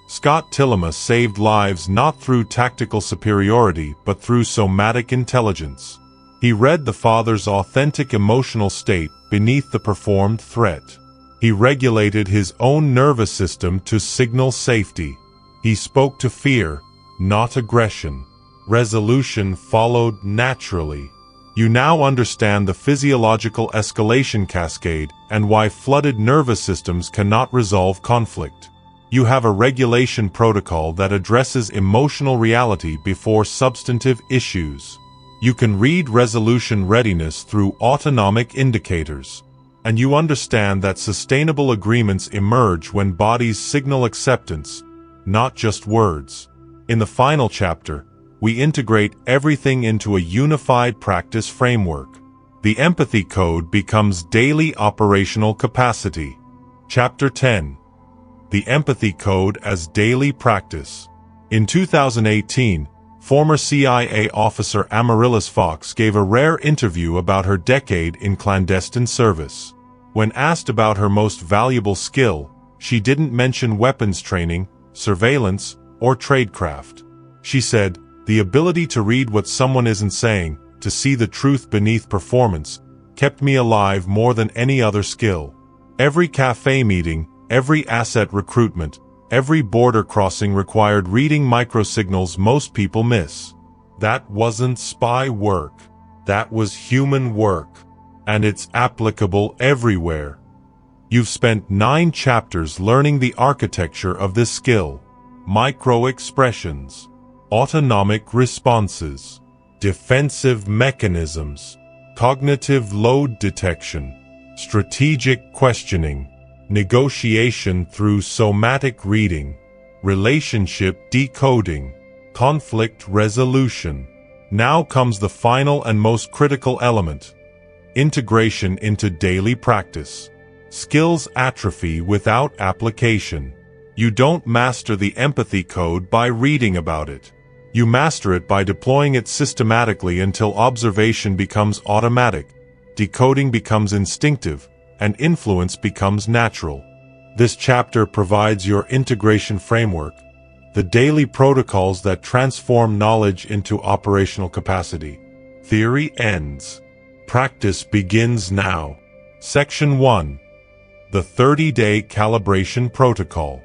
Scott Tillema saved lives not through tactical superiority but through somatic intelligence. He read the father's authentic emotional state beneath the performed threat. He regulated his own nervous system to signal safety. He spoke to fear, not aggression. Resolution followed naturally. You now understand the physiological escalation cascade and why flooded nervous systems cannot resolve conflict. You have a regulation protocol that addresses emotional reality before substantive issues. You can read resolution readiness through autonomic indicators. And you understand that sustainable agreements emerge when bodies signal acceptance, not just words. In the final chapter, we integrate everything into a unified practice framework. The empathy code becomes daily operational capacity. Chapter 10. The empathy code as daily practice. In 2018, former CIA officer Amaryllis Fox gave a rare interview about her decade in clandestine service. When asked about her most valuable skill, she didn't mention weapons training, surveillance, or tradecraft. She said, "The ability to read what someone isn't saying, to see the truth beneath performance, kept me alive more than any other skill. Every cafe meeting, every asset recruitment, every border crossing required reading microsignals most people miss. That wasn't spy work. That was human work. And it's applicable everywhere." You've spent 9 chapters learning the architecture of this skill. Micro-expressions. Autonomic responses, defensive mechanisms, cognitive load detection, strategic questioning, negotiation through somatic reading, relationship decoding, conflict resolution. Now comes the final and most critical element: integration into daily practice. Skills atrophy without application. You don't master the empathy code by reading about it. You master it by deploying it systematically until observation becomes automatic, decoding becomes instinctive, and influence becomes natural. This chapter provides your integration framework, the daily protocols that transform knowledge into operational capacity. Theory ends. Practice begins now. Section 1. The 30-Day Calibration Protocol.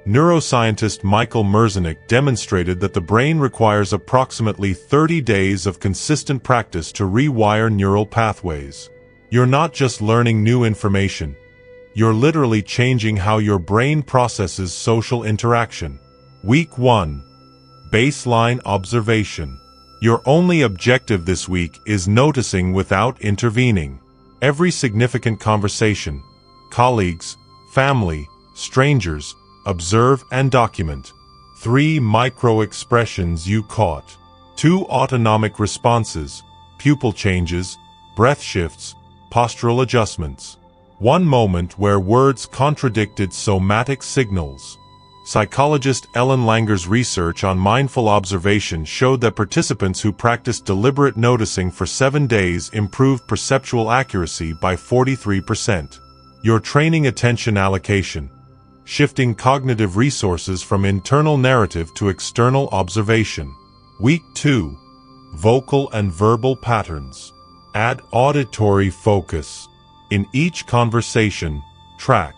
Neuroscientist Michael Merzenich demonstrated that the brain requires approximately 30 days of consistent practice to rewire neural pathways. You're not just learning new information. You're literally changing how your brain processes social interaction. Week 1. Baseline observation. Your only objective this week is noticing without intervening. Every significant conversation, colleagues, family, strangers, observe and document. 3 micro-expressions you caught. 2 autonomic responses, pupil changes, breath shifts, postural adjustments. One moment where words contradicted somatic signals. Psychologist Ellen Langer's research on mindful observation showed that participants who practiced deliberate noticing for 7 days improved perceptual accuracy by 43%. You're training attention allocation, shifting cognitive resources from internal narrative to external observation. Week 2. Vocal and verbal patterns. Add auditory focus. In each conversation, track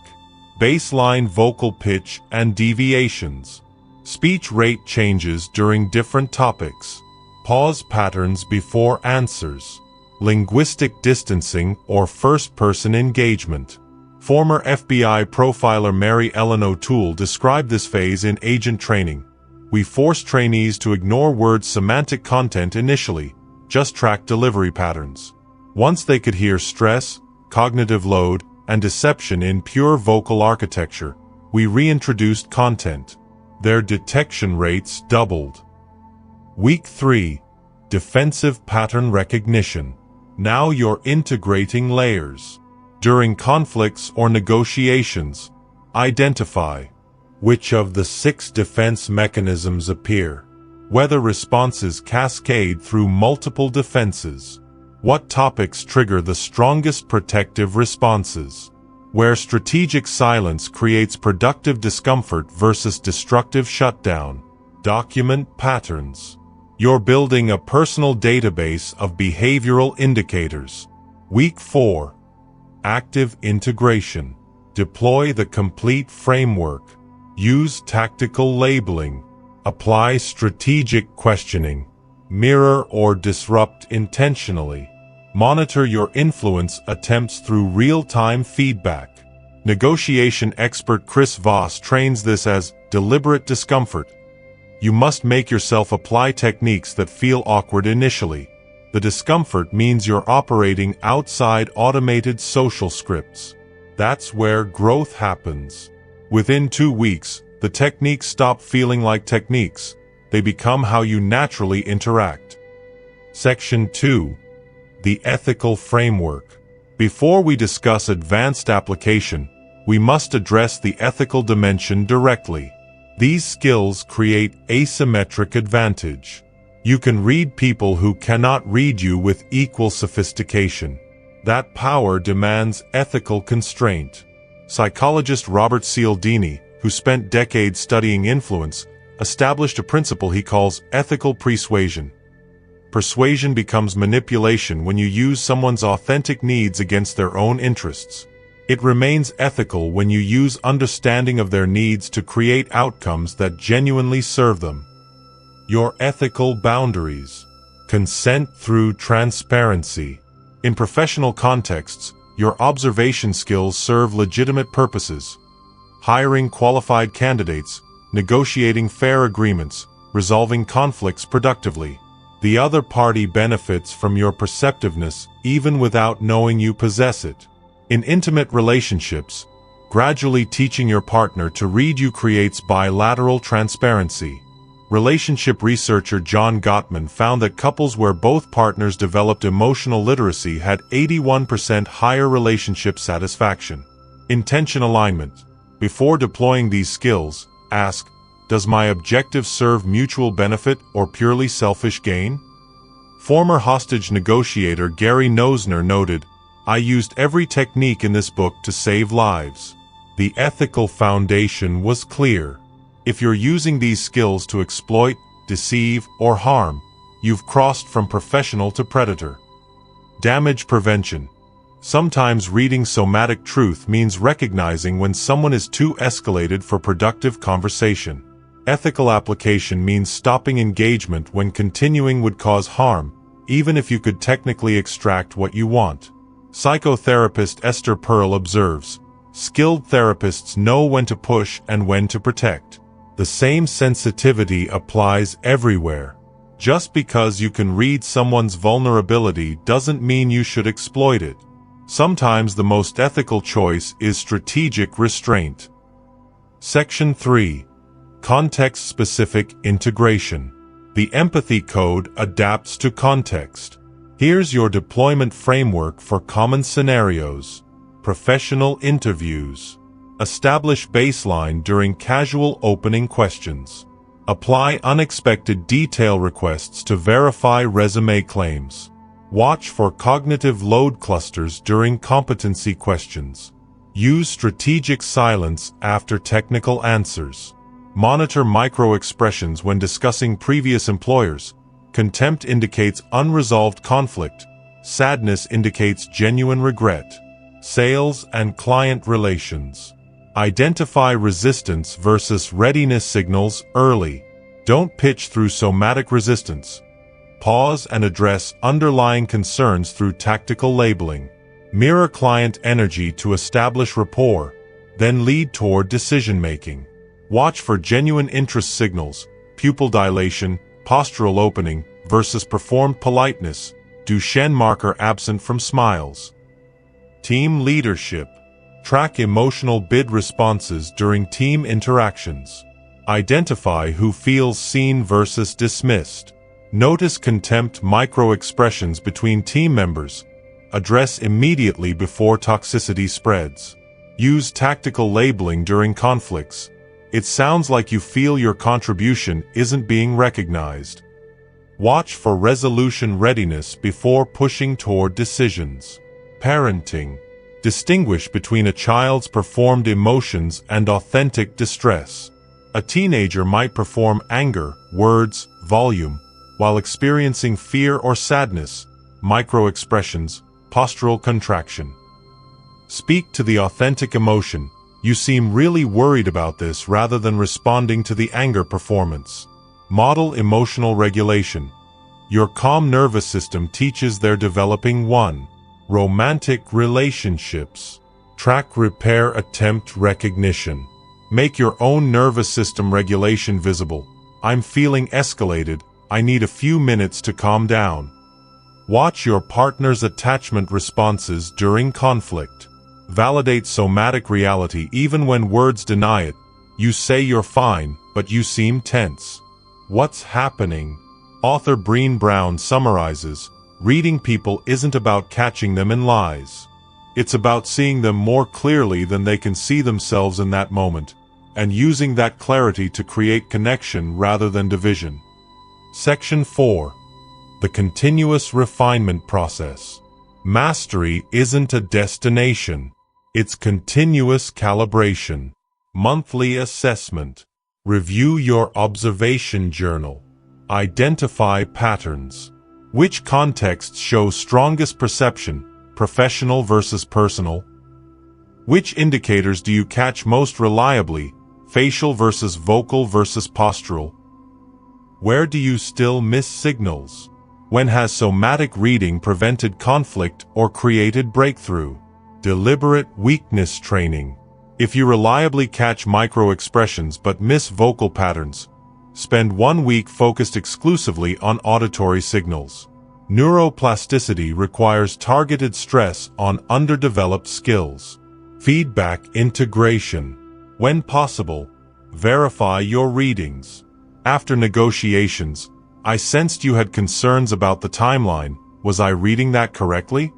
baseline vocal pitch and deviations. Speech rate changes during different topics. Pause patterns before answers. Linguistic distancing or first-person engagement. Former FBI profiler Mary Ellen O'Toole described this phase in agent training. We force trainees to ignore words' semantic content initially, just track delivery patterns. Once they could hear stress, cognitive load, and deception in pure vocal architecture, we reintroduced content. Their detection rates doubled. Week 3. Defensive pattern recognition. Now you're integrating layers. During conflicts or negotiations, identify which of the 6 defense mechanisms appear, whether responses cascade through multiple defenses, what topics trigger the strongest protective responses, where strategic silence creates productive discomfort versus destructive shutdown. Document patterns. You're building a personal database of behavioral indicators. Week 4. Active integration. Deploy the complete framework. Use tactical labeling. Apply strategic questioning. Mirror or disrupt intentionally. Monitor your influence attempts through real-time feedback. Negotiation expert Chris Voss trains this as deliberate discomfort. You must make yourself apply techniques that feel awkward initially. The discomfort means you're operating outside automated social scripts. That's where growth happens. Within 2 weeks, the techniques stop feeling like techniques. They become how you naturally interact. Section 2. The ethical framework. Before we discuss advanced application, we must address the ethical dimension directly. These skills create asymmetric advantage. You can read people who cannot read you with equal sophistication. That power demands ethical constraint. Psychologist Robert Cialdini, who spent decades studying influence, established a principle he calls ethical persuasion. Persuasion becomes manipulation when you use someone's authentic needs against their own interests. It remains ethical when you use understanding of their needs to create outcomes that genuinely serve them. Your ethical boundaries. Consent through transparency. In professional contexts, your observation skills serve legitimate purposes. Hiring qualified candidates, negotiating fair agreements, resolving conflicts productively. The other party benefits from your perceptiveness even without knowing you possess it. In intimate relationships, gradually teaching your partner to read you creates bilateral transparency. Relationship researcher John Gottman found that couples where both partners developed emotional literacy had 81% higher relationship satisfaction. Intention alignment. Before deploying these skills, ask, does my objective serve mutual benefit or purely selfish gain? Former hostage negotiator Gary Nosner noted, I used every technique in this book to save lives. The ethical foundation was clear. If you're using these skills to exploit, deceive, or harm, you've crossed from professional to predator. Damage prevention. Sometimes reading somatic truth means recognizing when someone is too escalated for productive conversation. Ethical application means stopping engagement when continuing would cause harm, even if you could technically extract what you want. Psychotherapist Esther Perel observes, skilled therapists know when to push and when to protect. The same sensitivity applies everywhere. Just because you can read someone's vulnerability doesn't mean you should exploit it. Sometimes the most ethical choice is strategic restraint. Section 3. Context-specific integration. The empathy code adapts to context. Here's your deployment framework for common scenarios. Professional interviews. Establish baseline during casual opening questions. Apply unexpected detail requests to verify resume claims. Watch for cognitive load clusters during competency questions. Use strategic silence after technical answers. Monitor micro-expressions when discussing previous employers. Contempt indicates unresolved conflict. Sadness indicates genuine regret. Sales and client relations. Identify resistance versus readiness signals early. Don't pitch through somatic resistance. Pause and address underlying concerns through tactical labeling. Mirror client energy to establish rapport, then lead toward decision-making. Watch for genuine interest signals, pupil dilation, postural opening, versus performed politeness, Duchenne marker absent from smiles. Team leadership. Track emotional bid responses during team interactions. Identify who feels seen versus dismissed. Notice contempt micro-expressions between team members. Address immediately before toxicity spreads. Use tactical labeling during conflicts. It sounds like you feel your contribution isn't being recognized. Watch for resolution readiness before pushing toward decisions. Parenting. Distinguish between a child's performed emotions and authentic distress. A teenager might perform anger, words, volume, while experiencing fear or sadness, micro-expressions, postural contraction. Speak to the authentic emotion. You seem really worried about this rather than responding to the anger performance. Model emotional regulation. Your calm nervous system teaches their developing 1. Romantic relationships. Track repair attempt recognition. Make your own nervous system regulation visible. I'm feeling escalated. I need a few minutes to calm down. Watch your partner's attachment responses during conflict. Validate somatic reality even when words deny it. You say you're fine, but you seem tense. What's happening? Author Brené Brown summarizes, reading people isn't about catching them in lies. It's about seeing them more clearly than they can see themselves in that moment, and using that clarity to create connection rather than division. Section 4. The continuous refinement process. Mastery isn't a destination. It's continuous calibration. Monthly assessment. Review your observation journal. Identify patterns. Which contexts show strongest perception, professional versus personal? Which indicators do you catch most reliably, facial versus vocal versus postural? Where do you still miss signals? When has somatic reading prevented conflict or created breakthrough? Deliberate weakness training. If you reliably catch micro-expressions but miss vocal patterns, spend 1 week focused exclusively on auditory signals. Neuroplasticity requires targeted stress on underdeveloped skills. Feedback integration. When possible, verify your readings. After negotiations, I sensed you had concerns about the timeline. Was I reading that correctly?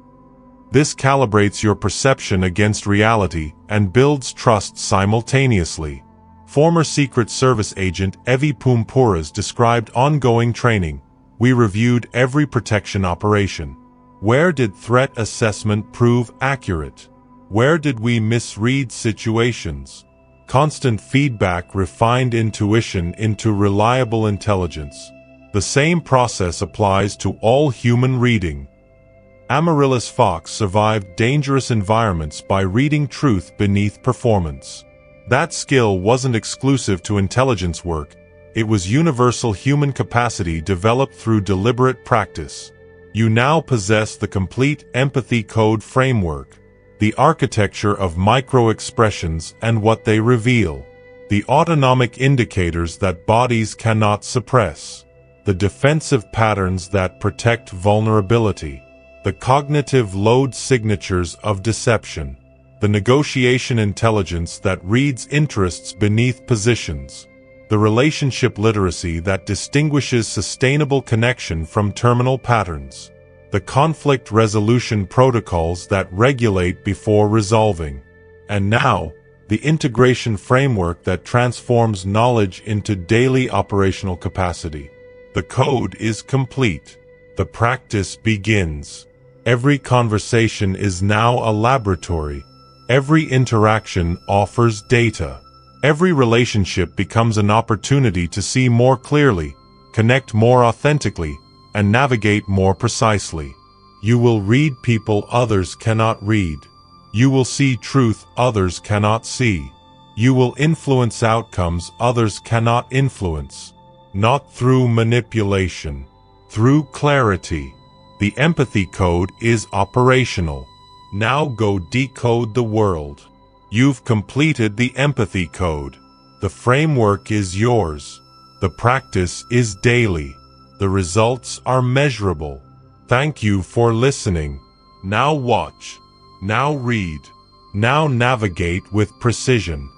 This calibrates your perception against reality and builds trust simultaneously. Former Secret Service agent Evi Pumpuras described ongoing training. We reviewed every protection operation. Where did threat assessment prove accurate? Where did we misread situations? Constant feedback refined intuition into reliable intelligence. The same process applies to all human reading. Amaryllis Fox survived dangerous environments by reading truth beneath performance. That skill wasn't exclusive to intelligence work. It was universal human capacity developed through deliberate practice. You now possess the complete empathy code framework, the architecture of micro-expressions and what they reveal, the autonomic indicators that bodies cannot suppress, the defensive patterns that protect vulnerability, the cognitive load signatures of deception, the negotiation intelligence that reads interests beneath positions, the relationship literacy that distinguishes sustainable connection from terminal patterns, the conflict resolution protocols that regulate before resolving, and now, the integration framework that transforms knowledge into daily operational capacity. The code is complete. The practice begins. Every conversation is now a laboratory. Every interaction offers data. Every relationship becomes an opportunity to see more clearly, connect more authentically, and navigate more precisely. You will read people others cannot read. You will see truth others cannot see. You will influence outcomes others cannot influence. Not through manipulation, through clarity. The empathy code is operational. Now go decode the world. You've completed the empathy code. The framework is yours. The practice is daily. The results are measurable. Thank you for listening. Now watch. Now read. Now navigate with precision.